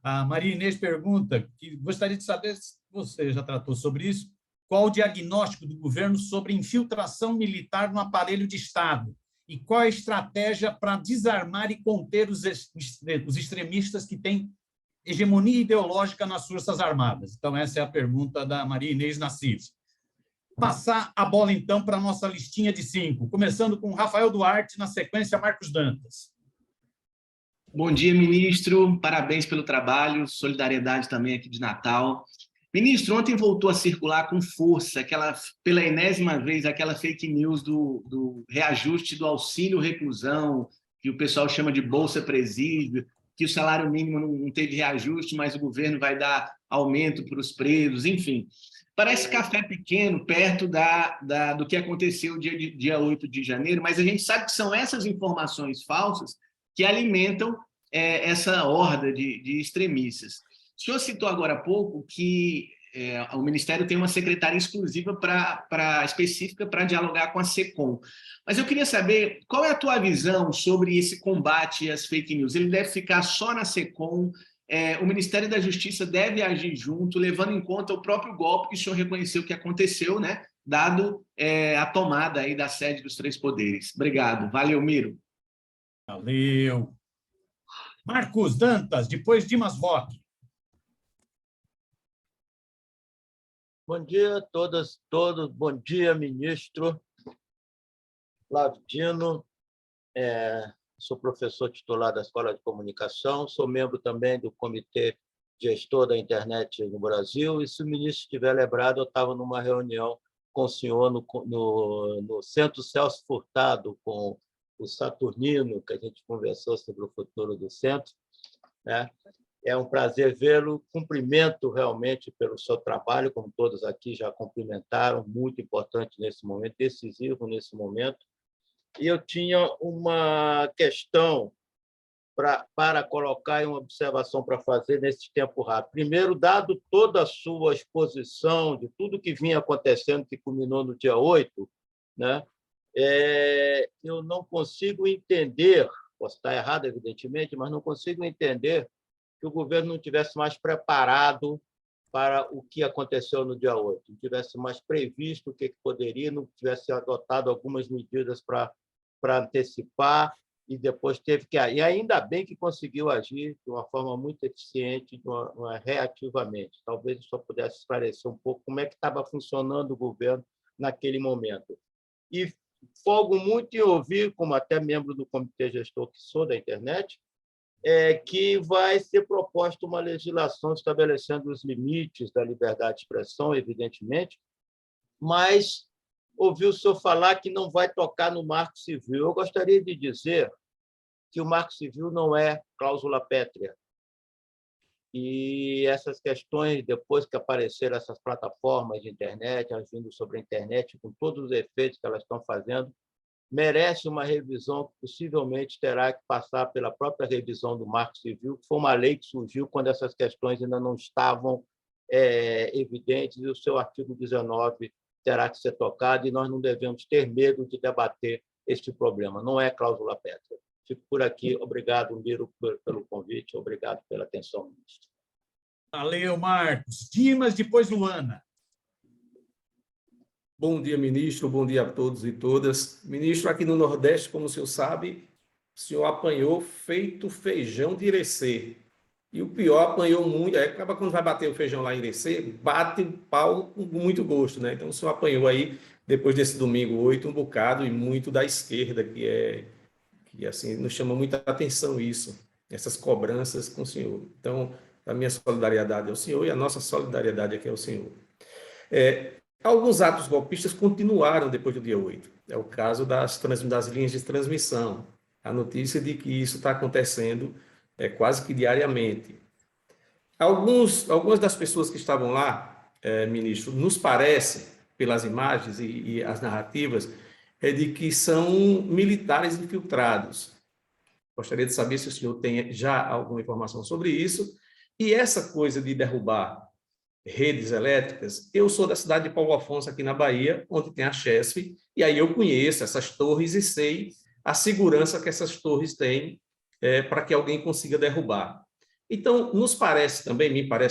A Maria Inês pergunta, que gostaria de saber se você já tratou sobre isso, qual o diagnóstico do governo sobre infiltração militar no aparelho de Estado? E qual a estratégia para desarmar e conter os extremistas que têm hegemonia ideológica nas Forças Armadas? Então, essa é a pergunta da Maria Inês Nassif. Passar a bola, então, para a nossa listinha de 5, começando com Rafael Duarte, na sequência, Marcos Dantas. Bom dia, ministro. Parabéns pelo trabalho, solidariedade também aqui de Natal. Ministro, ontem voltou a circular com força, pela enésima vez, aquela fake news do reajuste do auxílio reclusão, que o pessoal chama de Bolsa Presídio, que o salário mínimo não teve reajuste, mas o governo vai dar aumento para os presos, enfim. Parece café pequeno perto do que aconteceu dia 8 de janeiro, mas a gente sabe que são essas informações falsas que alimentam essa horda de extremistas. O senhor citou agora há pouco que o Ministério tem uma secretaria exclusiva específica para dialogar com a SECOM. Mas eu queria saber qual é a tua visão sobre esse combate às fake news. Ele deve ficar só na SECOM? O Ministério da Justiça deve agir junto, levando em conta o próprio golpe que o senhor reconheceu que aconteceu, né? Dado a tomada aí da sede dos 3 poderes. Obrigado. Valeu, Miro. Valeu. Marcos Dantas, depois Dimas Roque. Bom dia a todas, todos. Bom dia, ministro Flávio Dino. Sou professor titular da Escola de Comunicação, sou membro também do Comitê Gestor da Internet no Brasil, e se o ministro estiver lembrado, eu estava numa reunião com o senhor no Centro Celso Furtado, com o Saturnino, que a gente conversou sobre o futuro do centro, né? É um prazer vê-lo. Cumprimento realmente pelo seu trabalho, como todos aqui já cumprimentaram, muito importante nesse momento, decisivo nesse momento. E eu tinha uma questão para colocar e uma observação para fazer nesse tempo rápido. Primeiro, dado toda a sua exposição de tudo que vinha acontecendo, que culminou no dia 8, né? Eu não consigo entender, posso estar errado, evidentemente, mas não consigo entender que o governo não tivesse mais preparado para o que aconteceu no dia 8, não tivesse mais previsto o que poderia, não tivesse adotado algumas medidas para antecipar, e depois teve que... E ainda bem que conseguiu agir de uma forma muito eficiente, reativamente. Talvez eu só pudesse esclarecer um pouco como é que estava funcionando o governo naquele momento. E folgo muito em ouvir, como até membro do comitê gestor que sou da internet, que vai ser proposta uma legislação estabelecendo os limites da liberdade de expressão, evidentemente, mas ouvi o senhor falar que não vai tocar no Marco Civil. Eu gostaria de dizer que o Marco Civil não é cláusula pétrea. E essas questões, depois que apareceram essas plataformas de internet, agindo sobre a internet, com todos os efeitos que elas estão fazendo, merece uma revisão que possivelmente terá que passar pela própria revisão do Marco Civil, que foi uma lei que surgiu quando essas questões ainda não estavam evidentes, e o seu artigo 19 terá que ser tocado, e nós não devemos ter medo de debater este problema. Não é cláusula pétrea. Fico por aqui. Obrigado, Miro, pelo convite. Obrigado pela atenção, ministro. Valeu, Marcos. Dimas, depois Luana. Bom dia, ministro. Bom dia a todos e todas. Ministro, aqui no Nordeste, como o senhor sabe, o senhor apanhou feito feijão de Irecê. E o pior, apanhou muito. Acaba quando vai bater o feijão lá em Irecê, bate o pau com muito gosto, né? Então, o senhor apanhou aí, depois desse domingo 8, um bocado, e muito da esquerda, que assim, nos chama muita atenção isso, essas cobranças com o senhor. Então, a minha solidariedade ao senhor e a nossa solidariedade aqui ao senhor. Alguns atos golpistas continuaram depois do dia 8. É o caso das linhas de transmissão. A notícia de que isso está acontecendo quase que diariamente. Algumas das pessoas que estavam lá, ministro, nos parece, pelas imagens e as narrativas, de que são militares infiltrados. Gostaria de saber se o senhor tem já alguma informação sobre isso. E essa coisa de derrubar redes elétricas, eu sou da cidade de Paulo Afonso, aqui na Bahia, onde tem a Chesf, e aí eu conheço essas torres e sei a segurança que essas torres têm para que alguém consiga derrubar. Então, me parece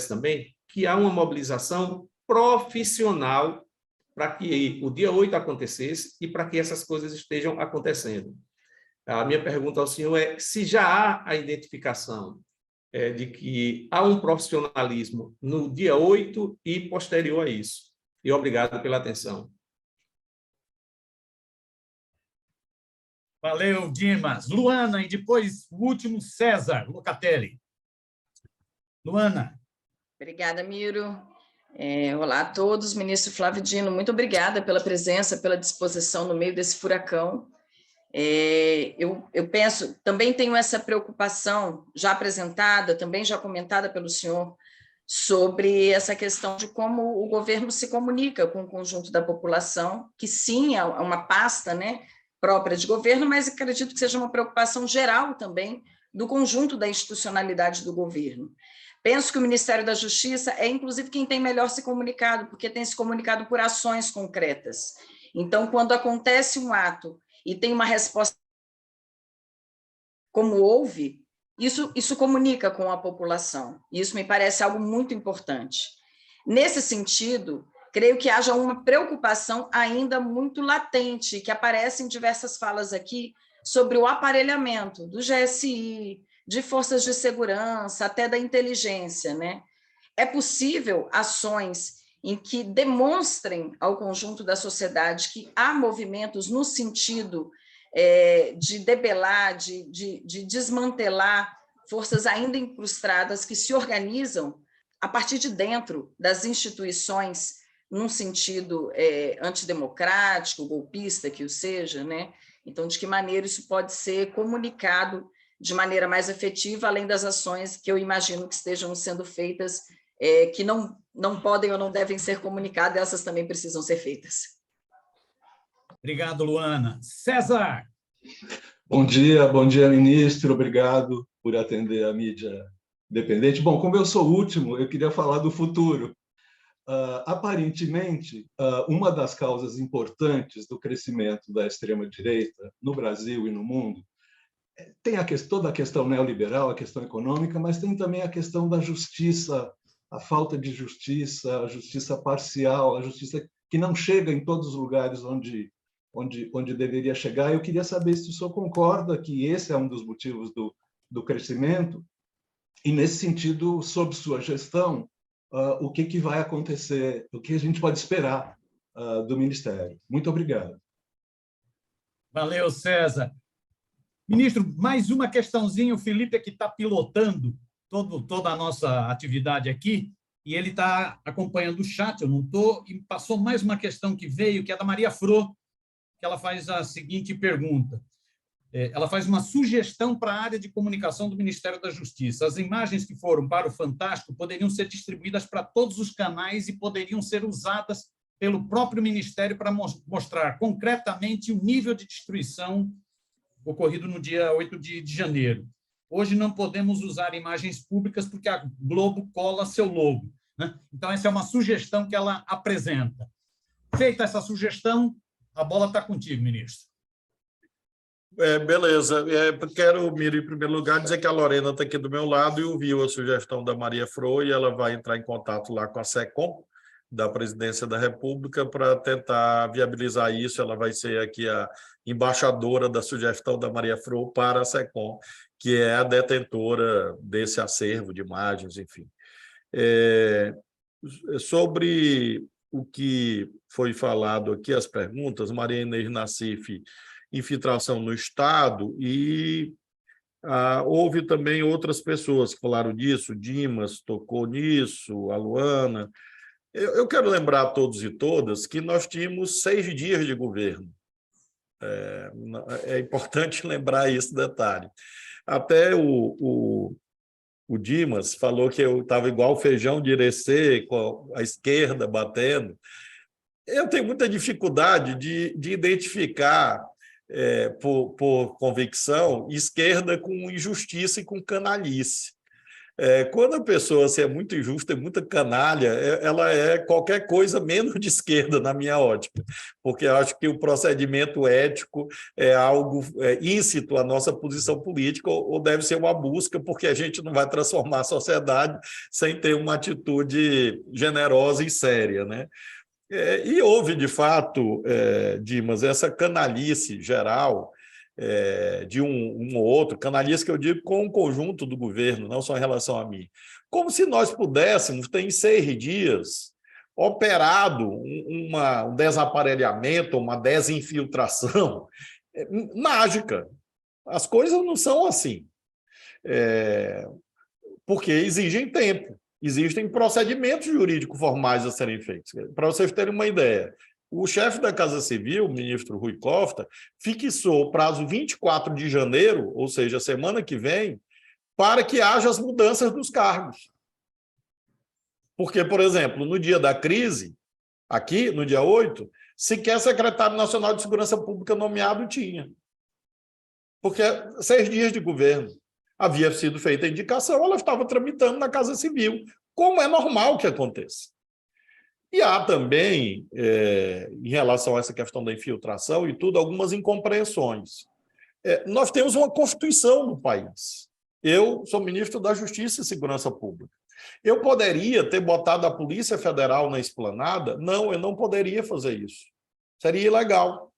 também, que há uma mobilização profissional para que o dia 8 acontecesse e para que essas coisas estejam acontecendo. A minha pergunta ao senhor é se já há a identificação de que há um profissionalismo no dia 8 e posterior a isso. E obrigado pela atenção. Valeu, Dimas. Luana, e depois o último, César Locatelli. Luana. Obrigada, Miro. Olá a todos. Ministro Flávio Dino, muito obrigada pela presença, pela disposição no meio desse furacão. Eu penso, também tenho essa preocupação já apresentada, também já comentada pelo senhor, sobre essa questão de como o governo se comunica com o conjunto da população, que sim, é uma pasta, né, própria de governo, mas acredito que seja uma preocupação geral também do conjunto da institucionalidade do governo. Penso que o Ministério da Justiça é, inclusive, quem tem melhor se comunicado, porque tem se comunicado por ações concretas. Então, quando acontece um ato e tem uma resposta como houve, isso comunica com a população. Isso me parece algo muito importante. Nesse sentido, creio que haja uma preocupação ainda muito latente, que aparece em diversas falas aqui, sobre o aparelhamento do GSI, de forças de segurança, até da inteligência, né? É possível ações em que demonstrem ao conjunto da sociedade que há movimentos no sentido de debelar, de desmantelar forças ainda incrustadas que se organizam a partir de dentro das instituições, num sentido antidemocrático, golpista, que o seja, né? Então, de que maneira isso pode ser comunicado de maneira mais efetiva, além das ações que eu imagino que estejam sendo feitas, que não podem ou não devem ser comunicadas, essas também precisam ser feitas. Obrigado, Luana. César! Bom dia, ministro. Obrigado por atender a mídia independente. Bom, como eu sou o último, eu queria falar do futuro. Aparentemente, uma das causas importantes do crescimento da extrema-direita no Brasil e no mundo tem toda a questão neoliberal, a questão econômica, mas tem também a questão da justiça, a falta de justiça, a justiça parcial, a justiça que não chega em todos os lugares onde deveria chegar. Eu queria saber se o senhor concorda que esse é um dos motivos do crescimento e, nesse sentido, sob sua gestão, o que vai acontecer, o que a gente pode esperar do Ministério. Muito obrigado. Valeu, César. Ministro, mais uma questãozinha. O Felipe é que está pilotando toda a nossa atividade aqui e ele está acompanhando o chat, eu não estou, e passou mais uma questão que veio, que é da Maria Fro, que ela faz a seguinte pergunta. Ela faz uma sugestão para a área de comunicação do Ministério da Justiça. As imagens que foram para o Fantástico poderiam ser distribuídas para todos os canais e poderiam ser usadas pelo próprio Ministério para mostrar concretamente o nível de destruição ocorrido no dia 8 de janeiro. Hoje não podemos usar imagens públicas porque a Globo cola seu logo, né? Então, essa é uma sugestão que ela apresenta. Feita essa sugestão, a bola está contigo, ministro. Beleza. Quero, Miro, em primeiro lugar, dizer que a Lorena está aqui do meu lado e ouviu a sugestão da Maria Fro e ela vai entrar em contato lá com a SECOM, da Presidência da República, para tentar viabilizar isso. Ela vai ser aqui a embaixadora da sugestão da Maria Fro para a SECOM, que é a detentora desse acervo de imagens, enfim. Sobre o que foi falado aqui, as perguntas, Maria Inês Nassif, infiltração no Estado, e houve também outras pessoas que falaram disso, Dimas tocou nisso, a Luana. Eu quero lembrar a todos e todas que nós tínhamos 6 dias de governo. É importante lembrar esse detalhe. Até o Dimas falou que eu estava igual feijão de Irecê, com a esquerda batendo. Eu tenho muita dificuldade de identificar, por convicção, esquerda com injustiça e com canalice. Quando a pessoa é muito injusta e muita canalha, ela é qualquer coisa menos de esquerda, na minha ótica, porque eu acho que o procedimento ético é algo íncito à nossa posição política, ou deve ser uma busca, porque a gente não vai transformar a sociedade sem ter uma atitude generosa e séria, né? E houve, de fato, Dimas, essa canalice geral, de um ou outro, canalice que eu digo com o conjunto do governo, não só em relação a mim. Como se nós pudéssemos ter em 6 dias operado um desaparelhamento, uma desinfiltração mágica. As coisas não são assim, porque exigem tempo, existem procedimentos jurídicos formais a serem feitos. Para vocês terem uma ideia, o chefe da Casa Civil, o ministro Rui Costa, fixou o prazo 24 de janeiro, ou seja, semana que vem, para que haja as mudanças dos cargos. Porque, por exemplo, no dia da crise, aqui, no dia 8, sequer secretário nacional de Segurança Pública nomeado tinha. Porque 6 dias de governo. Havia sido feita a indicação, ela estava tramitando na Casa Civil, como é normal que aconteça. E há também, em relação a essa questão da infiltração e tudo, algumas incompreensões. Nós temos uma Constituição no país. Eu sou ministro da Justiça e Segurança Pública. Eu poderia ter botado a Polícia Federal na esplanada? Não, eu não poderia fazer isso. Seria ilegal.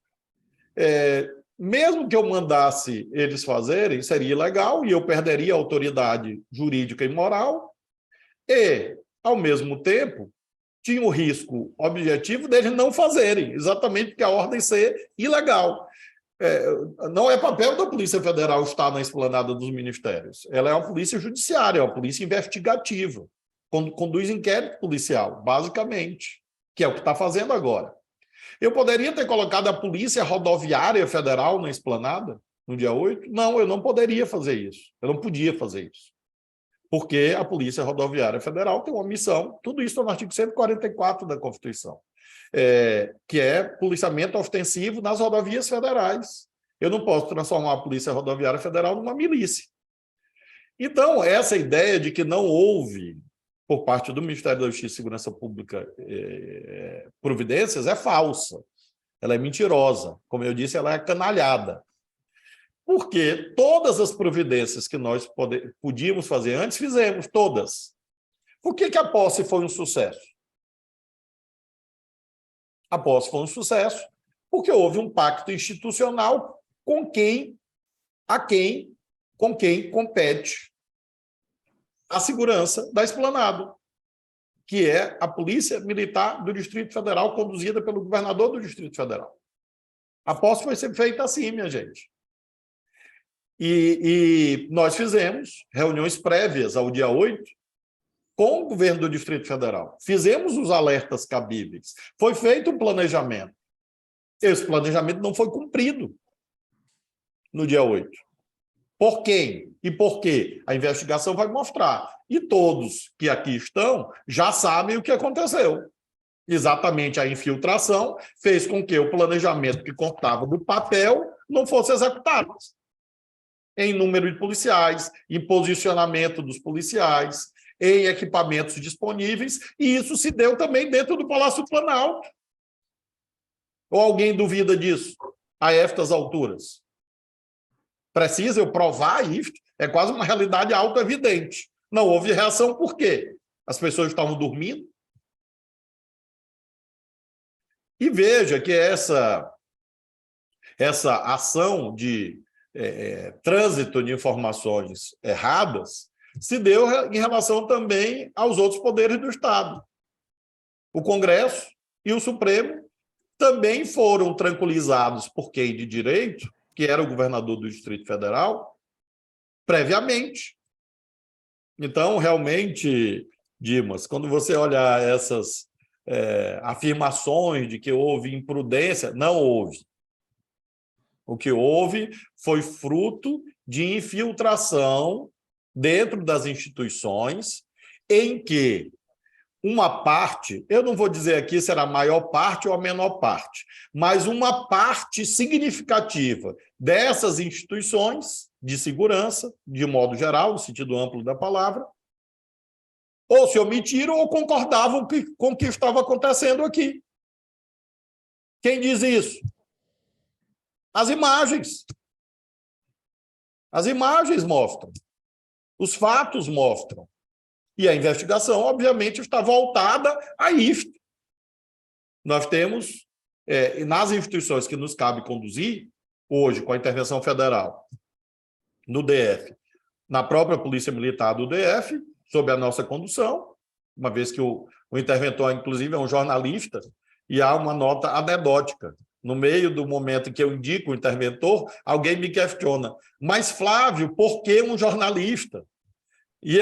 Mesmo que eu mandasse eles fazerem, seria ilegal e eu perderia a autoridade jurídica e moral e, ao mesmo tempo, tinha o risco objetivo deles não fazerem, exatamente porque a ordem ser ilegal. Não é papel da Polícia Federal estar na esplanada dos ministérios. Ela é uma polícia judiciária, é uma polícia investigativa, conduz inquérito policial, basicamente, que é o que está fazendo agora. Eu poderia ter colocado a Polícia Rodoviária Federal na esplanada? no dia 8? Não, eu não poderia fazer isso. Eu não podia fazer isso. Porque a Polícia Rodoviária Federal tem uma missão, tudo isso está no artigo 144 da Constituição, que é policiamento ostensivo nas rodovias federais. Eu não posso transformar a Polícia Rodoviária Federal numa milícia. Então, essa ideia de que não houve, por parte do Ministério da Justiça e Segurança Pública, providências, é falsa. Ela é mentirosa. Como eu disse, ela é canalhada. Porque todas as providências que nós podíamos fazer antes, fizemos, todas. Por que a posse foi um sucesso? A posse foi um sucesso porque houve um pacto institucional com quem compete a segurança da Esplanada, que é a Polícia Militar do Distrito Federal, conduzida pelo governador do Distrito Federal. A posse foi sempre feita assim, minha gente. E nós fizemos reuniões prévias ao dia 8 com o governo do Distrito Federal. Fizemos os alertas cabíveis. Foi feito um planejamento. Esse planejamento não foi cumprido no dia 8. Por quem e por quê? A investigação vai mostrar. E todos que aqui estão já sabem o que aconteceu. Exatamente a infiltração fez com que o planejamento que constava do papel não fosse executado. Em número de policiais, em posicionamento dos policiais, em equipamentos disponíveis, e isso se deu também dentro do Palácio Planalto. Ou alguém duvida disso a estas alturas? Precisa eu provar isso? É quase uma realidade autoevidente. Não houve reação, por quê? As pessoas estavam dormindo. E veja que essa ação de trânsito de informações erradas se deu em relação também aos outros poderes do Estado. O Congresso e o Supremo também foram tranquilizados por quem de direito, que era o governador do Distrito Federal, previamente. Então, realmente, Dimas, quando você olhar essas afirmações de que houve imprudência, não houve. O que houve foi fruto de infiltração dentro das instituições, em que uma parte, eu não vou dizer aqui se era a maior parte ou a menor parte, mas uma parte significativa dessas instituições de segurança, de modo geral, no sentido amplo da palavra, ou se omitiram ou concordavam com o que estava acontecendo aqui. Quem diz isso? As imagens. As imagens mostram. Os fatos mostram. E a investigação, obviamente, está voltada a isto. Nós temos, nas instituições que nos cabe conduzir, hoje, com a intervenção federal, no DF, na própria Polícia Militar do DF, sob a nossa condução, uma vez que o interventor, inclusive, é um jornalista, e há uma nota anedótica. No meio do momento em que eu indico o interventor, alguém me questiona, mas, Flávio, por que um jornalista? E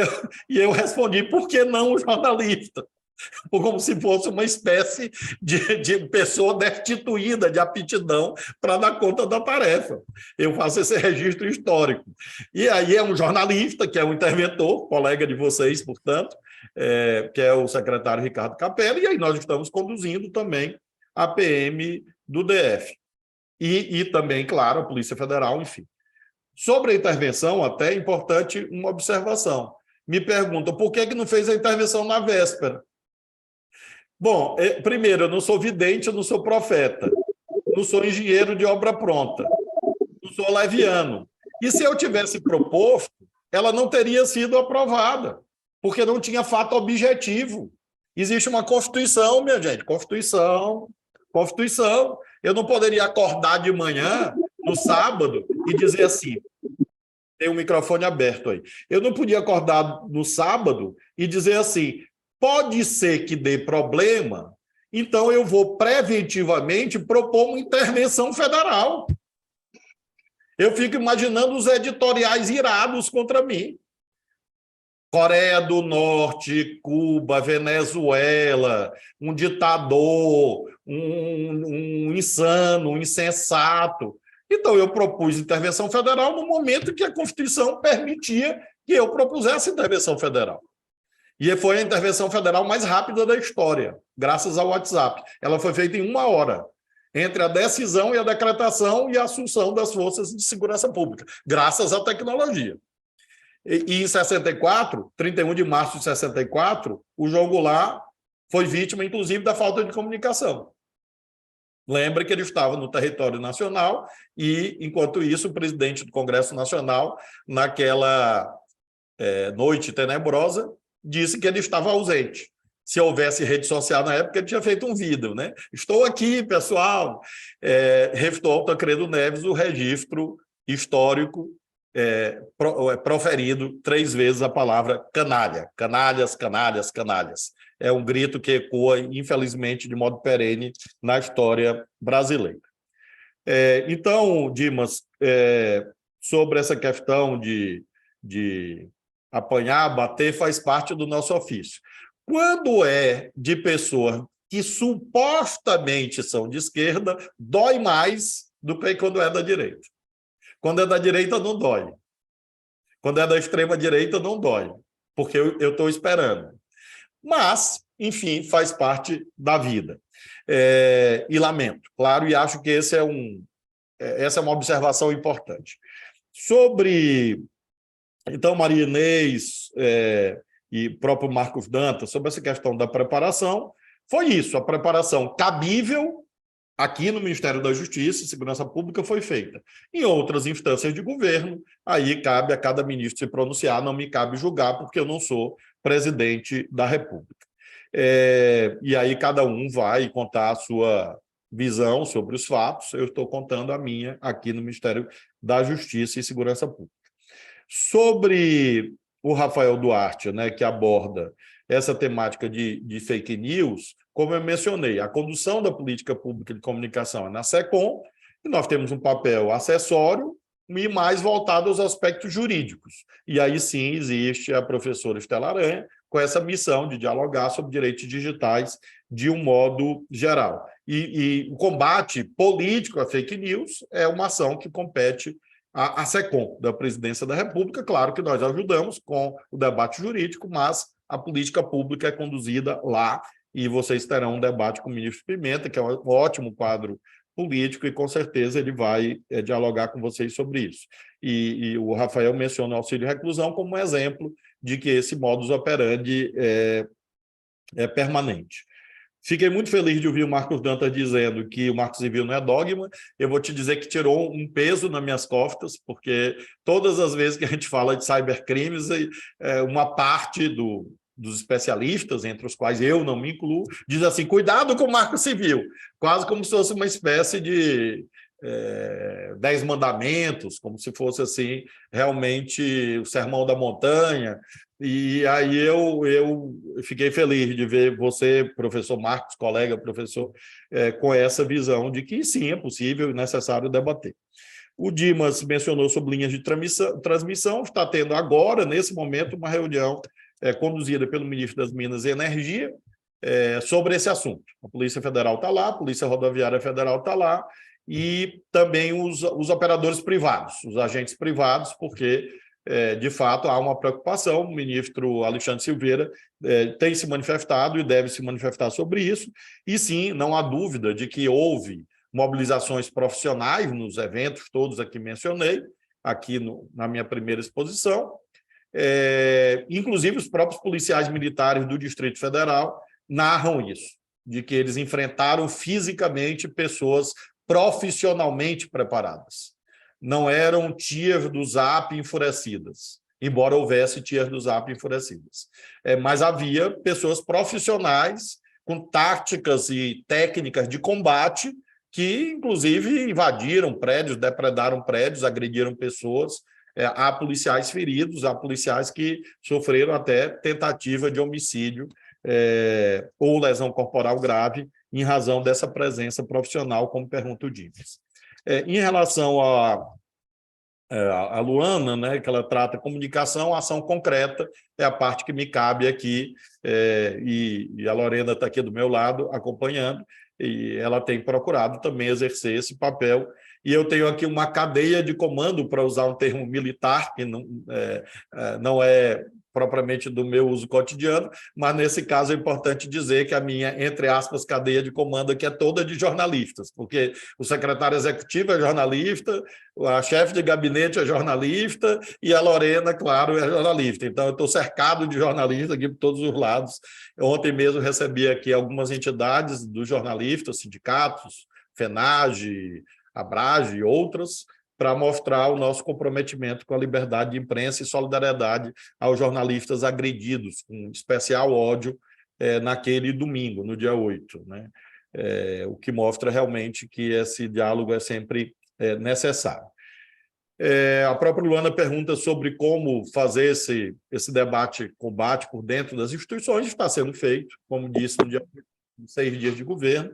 eu respondi, por que não um jornalista? Como se fosse uma espécie de pessoa destituída de aptidão para dar conta da tarefa. Eu faço esse registro histórico. E aí é um jornalista, que é um interventor, colega de vocês, portanto, que é o secretário Ricardo Capelli, e aí nós estamos conduzindo também a PM do DF. E também, claro, a Polícia Federal, enfim. Sobre a intervenção, até é importante uma observação. Me perguntam, por que não fez a intervenção na véspera? Bom, primeiro, eu não sou vidente, eu não sou profeta, não sou engenheiro de obra pronta, não sou leviano. E se eu tivesse proposto, ela não teria sido aprovada, porque não tinha fato objetivo. Existe uma Constituição, minha gente, Constituição. Eu não poderia acordar de manhã, no sábado, e dizer assim, tem um microfone aberto aí, eu não podia acordar no sábado e dizer assim, pode ser que dê problema, então eu vou preventivamente propor uma intervenção federal. Eu fico imaginando os editoriais irados contra mim. Coreia do Norte, Cuba, Venezuela, um ditador, um insano, um insensato. Então, eu propus intervenção federal no momento que a Constituição permitia que eu propusesse intervenção federal. E foi a intervenção federal mais rápida da história, graças ao WhatsApp. Ela foi feita em 1 hora, entre a decisão e a decretação e a assunção das forças de segurança pública, graças à tecnologia. E em 64, 31 de março de 64, o João Goulart foi vítima, inclusive, da falta de comunicação. Lembra que ele estava no território nacional e, enquanto isso, o presidente do Congresso Nacional, naquela noite tenebrosa, disse que ele estava ausente. Se houvesse rede social na época, ele tinha feito um vídeo, né? Estou aqui, pessoal. Refutou ao Tancredo Neves o registro histórico proferido 3 vezes a palavra canalha. Canalhas, canalhas, canalhas. É um grito que ecoa, infelizmente, de modo perene na história brasileira. Então, Dimas, sobre essa questão de apanhar, bater, faz parte do nosso ofício. Quando é de pessoas que supostamente são de esquerda, dói mais do que quando é da direita. Quando é da direita, não dói. Quando é da extrema-direita, não dói, porque eu estou esperando. Mas, enfim, faz parte da vida. E lamento, claro, e acho que essa é uma observação importante. Sobre, então, Maria Inês e próprio Marcos Dantas, sobre essa questão da preparação, foi isso, a preparação cabível aqui no Ministério da Justiça e Segurança Pública foi feita. Em outras instâncias de governo, aí cabe a cada ministro se pronunciar, não me cabe julgar, porque eu não sou presidente da República. E aí cada um vai contar a sua visão sobre os fatos, eu estou contando a minha aqui no Ministério da Justiça e Segurança Pública. Sobre o Rafael Duarte, né, que aborda essa temática de fake news, como eu mencionei, a condução da política pública de comunicação é na SECOM, e nós temos um papel acessório e mais voltado aos aspectos jurídicos. E aí sim existe a professora Estela Aranha com essa missão de dialogar sobre direitos digitais de um modo geral. E o combate político à fake news é uma ação que compete à SECOM, da Presidência da República. Claro que nós ajudamos com o debate jurídico, mas a política pública é conduzida lá e vocês terão um debate com o ministro Pimenta, que é um ótimo quadro político, e com certeza ele vai dialogar com vocês sobre isso. E o Rafael menciona o auxílio reclusão como um exemplo de que esse modus operandi é permanente. Fiquei muito feliz de ouvir o Marcos Dantas dizendo que o Marco Civil não é dogma. Eu vou te dizer que tirou um peso nas minhas costas, porque todas as vezes que a gente fala de cybercrimes, uma parte dos especialistas, entre os quais eu não me incluo, diz assim, cuidado com o Marco Civil, quase como se fosse uma espécie de 10 mandamentos, como se fosse assim, realmente o sermão da montanha. E aí eu fiquei feliz de ver você, professor Marcos, colega professor, com essa visão de que sim, é possível e necessário debater. O Dimas mencionou sobre linhas de transmissão, está tendo agora, nesse momento, uma reunião conduzida pelo ministro das Minas e Energia sobre esse assunto. A Polícia Federal está lá, a Polícia Rodoviária Federal está lá, e também os operadores privados, os agentes privados, porque, de fato, há uma preocupação. O ministro Alexandre Silveira tem se manifestado e deve se manifestar sobre isso, e sim, não há dúvida de que houve mobilizações profissionais nos eventos todos aqui mencionei, aqui na minha primeira exposição, inclusive os próprios policiais militares do Distrito Federal narram isso, de que eles enfrentaram fisicamente pessoas profissionalmente preparadas. Não eram tias do Zap enfurecidas, embora houvesse tias do Zap enfurecidas. Mas havia pessoas profissionais com táticas e técnicas de combate que, inclusive, invadiram prédios, depredaram prédios, agrediram pessoas. Há policiais feridos, há policiais que sofreram até tentativa de homicídio ou lesão corporal grave em razão dessa presença profissional, como pergunta o Dimas. Em relação a Luana, né, que ela trata comunicação, ação concreta, é a parte que me cabe aqui, e a Lorena está aqui do meu lado, acompanhando, e ela tem procurado também exercer esse papel, e eu tenho aqui uma cadeia de comando, para usar um termo militar, que não é propriamente do meu uso cotidiano, mas nesse caso é importante dizer que a minha, entre aspas, cadeia de comando aqui é toda de jornalistas, porque o secretário executivo é jornalista, a chefe de gabinete é jornalista e a Lorena, claro, é jornalista. Então, eu estou cercado de jornalistas aqui por todos os lados. Ontem mesmo recebi aqui algumas entidades dos jornalistas, sindicatos, FENAGE, ABRAGE e outras, para mostrar o nosso comprometimento com a liberdade de imprensa e solidariedade aos jornalistas agredidos, com especial ódio naquele domingo, no dia 8, né? O que mostra realmente que esse diálogo é sempre necessário. A própria Luana pergunta sobre como fazer esse debate, combate por dentro das instituições. Está sendo feito, como disse, no dia 6 dias de governo.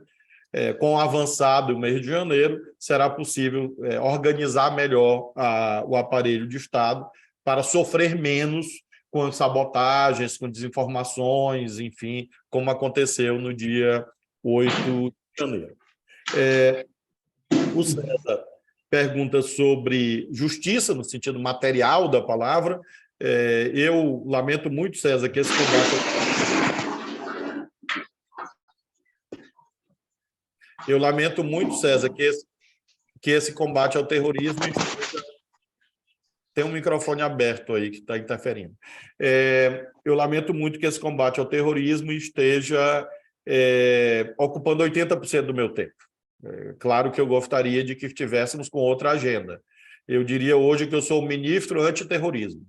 Com o avançado mês de janeiro, será possível organizar melhor o aparelho de Estado para sofrer menos com sabotagens, com desinformações, enfim, como aconteceu no dia 8 de janeiro. O César pergunta sobre justiça, no sentido material da palavra. Eu lamento muito, César, que esse combate... Eu lamento muito, César, que esse combate ao terrorismo... Tem um microfone aberto aí que está interferindo. Eu lamento muito que esse combate ao terrorismo esteja ocupando 80% do meu tempo. Claro que eu gostaria de que estivéssemos com outra agenda. Eu diria hoje que eu sou o ministro antiterrorismo.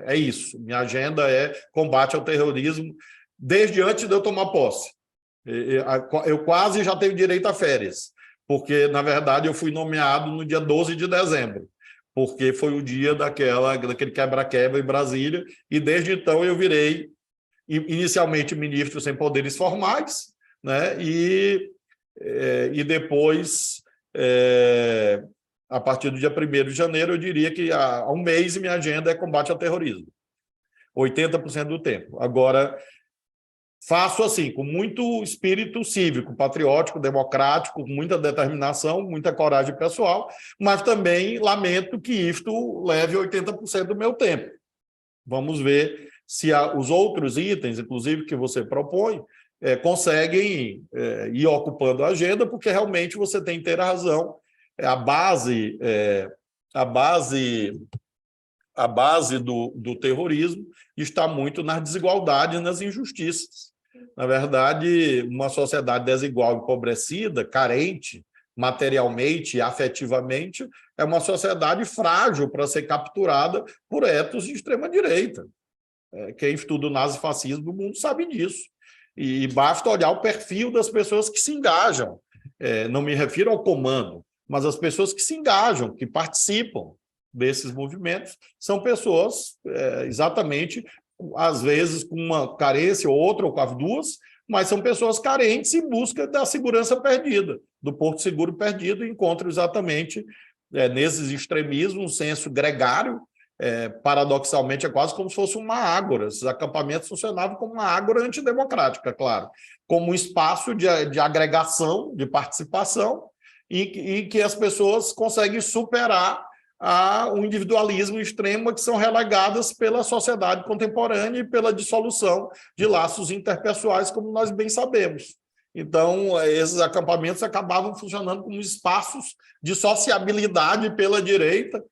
É isso. Minha agenda é combate ao terrorismo desde antes de eu tomar posse. Eu quase já tenho direito a férias, porque, na verdade, eu fui nomeado no dia 12 de dezembro, porque foi o dia daquele quebra-quebra em Brasília, e desde então eu virei, inicialmente, ministro sem poderes formais, né? E depois, a partir do dia 1º de janeiro, eu diria que há um mês minha agenda é combate ao terrorismo, 80% do tempo. Agora... faço assim, com muito espírito cívico, patriótico, democrático, com muita determinação, muita coragem pessoal, mas também lamento que isto leve 80% do meu tempo. Vamos ver se os outros itens, inclusive, que você propõe, conseguem ir ocupando a agenda, porque realmente você tem inteira razão. A base do terrorismo está muito nas desigualdades e nas injustiças. Na verdade, uma sociedade desigual, empobrecida, carente, materialmente e afetivamente, é uma sociedade frágil para ser capturada por etos de extrema-direita. Quem estuda o nazifascismo do mundo sabe disso. E basta olhar o perfil das pessoas que se engajam. Não me refiro ao comando, mas as pessoas que se engajam, que participam desses movimentos, são pessoas exatamente, às vezes, com uma carência ou outra, ou com as duas, mas são pessoas carentes em busca da segurança perdida, do porto seguro perdido, e encontram exatamente nesses extremismos um senso gregário. Paradoxalmente, é quase como se fosse uma ágora. Esses acampamentos funcionavam como uma ágora antidemocrática, claro, como um espaço de agregação, de participação, e que as pessoas conseguem superar um individualismo extremo, que são relegadas pela sociedade contemporânea e pela dissolução de laços interpessoais, como nós bem sabemos. Então, esses acampamentos acabavam funcionando como espaços de sociabilidade pela direita,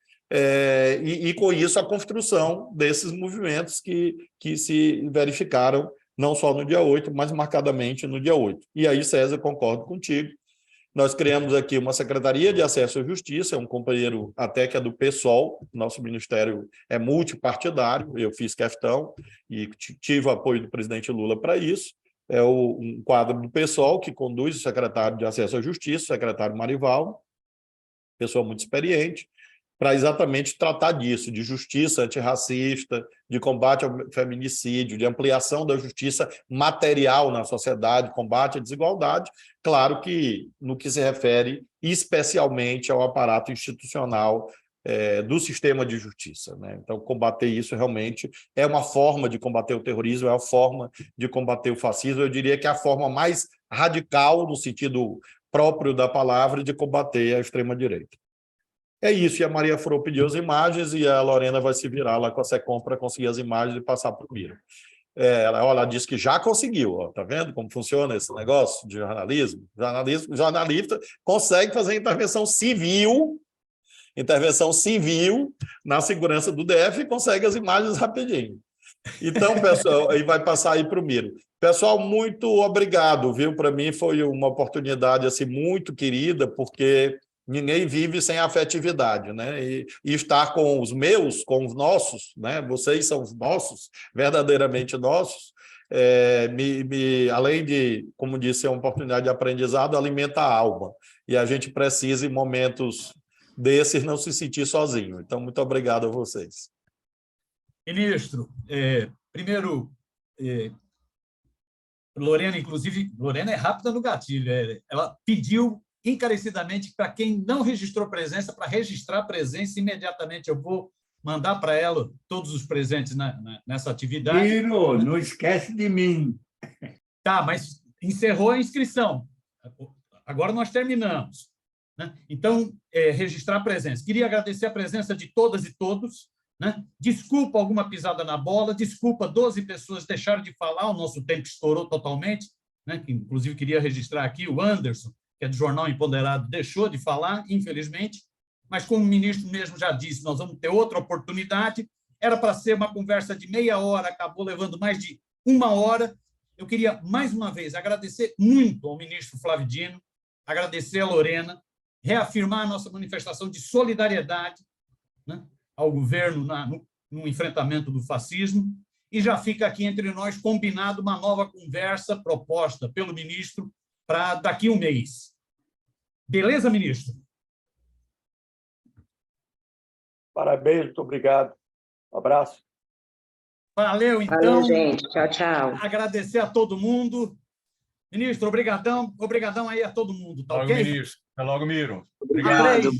e com isso a construção desses movimentos que se verificaram não só no dia 8, mas marcadamente no dia 8. E aí, César, concordo contigo. Nós criamos aqui uma Secretaria de Acesso à Justiça, um companheiro até que é do PSOL, nosso ministério é multipartidário, eu fiz questão e tive o apoio do presidente Lula para isso. É um quadro do PSOL que conduz o secretário de Acesso à Justiça, o secretário Marivaldo, pessoa muito experiente, para exatamente tratar disso, de justiça antirracista, de combate ao feminicídio, de ampliação da justiça material na sociedade, combate à desigualdade, claro que no que se refere especialmente ao aparato institucional do sistema de justiça, né? Então, combater isso realmente é uma forma de combater o terrorismo, é uma forma de combater o fascismo. Eu diria que é a forma mais radical, no sentido próprio da palavra de combater a extrema-direita. É isso, e a Maria Flor pediu as imagens e a Lorena vai se virar lá com a SECOM para conseguir as imagens e passar para o Miro. Ela disse que já conseguiu, ó, tá vendo como funciona esse negócio de jornalismo? Jornalista consegue fazer intervenção civil na segurança do DF e consegue as imagens rapidinho. Então, pessoal, aí vai passar aí para o Miro. Pessoal, muito obrigado, viu? Para mim foi uma oportunidade assim, muito querida, porque ninguém vive sem afetividade, né? E estar com os meus, com os nossos, né? Vocês são os nossos, verdadeiramente nossos, além de, como disse, é uma oportunidade de aprendizado, alimenta a alma. E a gente precisa, em momentos desses, não se sentir sozinho. Então, muito obrigado a vocês. Ministro, primeiro, Lorena, inclusive, Lorena é rápida no gatilho. Ela pediu encarecidamente para quem não registrou presença, para registrar presença imediatamente. Eu vou mandar para ela todos os presentes nessa atividade. Miro, não esquece de mim. Tá, mas encerrou a inscrição. Agora nós terminamos, né? Então, registrar a presença. Queria agradecer a presença de todas e todos, né? Desculpa alguma pisada na bola, desculpa 12 pessoas deixaram de falar, o nosso tempo estourou totalmente, né? Inclusive, queria registrar aqui o Anderson, que é do Jornal Empoderado, deixou de falar, infelizmente, mas como o ministro mesmo já disse, nós vamos ter outra oportunidade. Era para ser uma conversa de meia hora, acabou levando mais de 1 hora. Eu queria, mais uma vez, agradecer muito ao ministro Flávio Dino, agradecer a Lorena, reafirmar a nossa manifestação de solidariedade, né, ao governo no enfrentamento do fascismo, e já fica aqui entre nós combinado uma nova conversa proposta pelo ministro para daqui a 1 mês. Beleza, ministro? Parabéns, muito obrigado. Um abraço. Valeu, então. Valeu, gente. Tchau, tchau. Agradecer a todo mundo. Ministro, obrigadão aí a todo mundo, tá ok? Ministro. Até logo, Miro. Obrigado.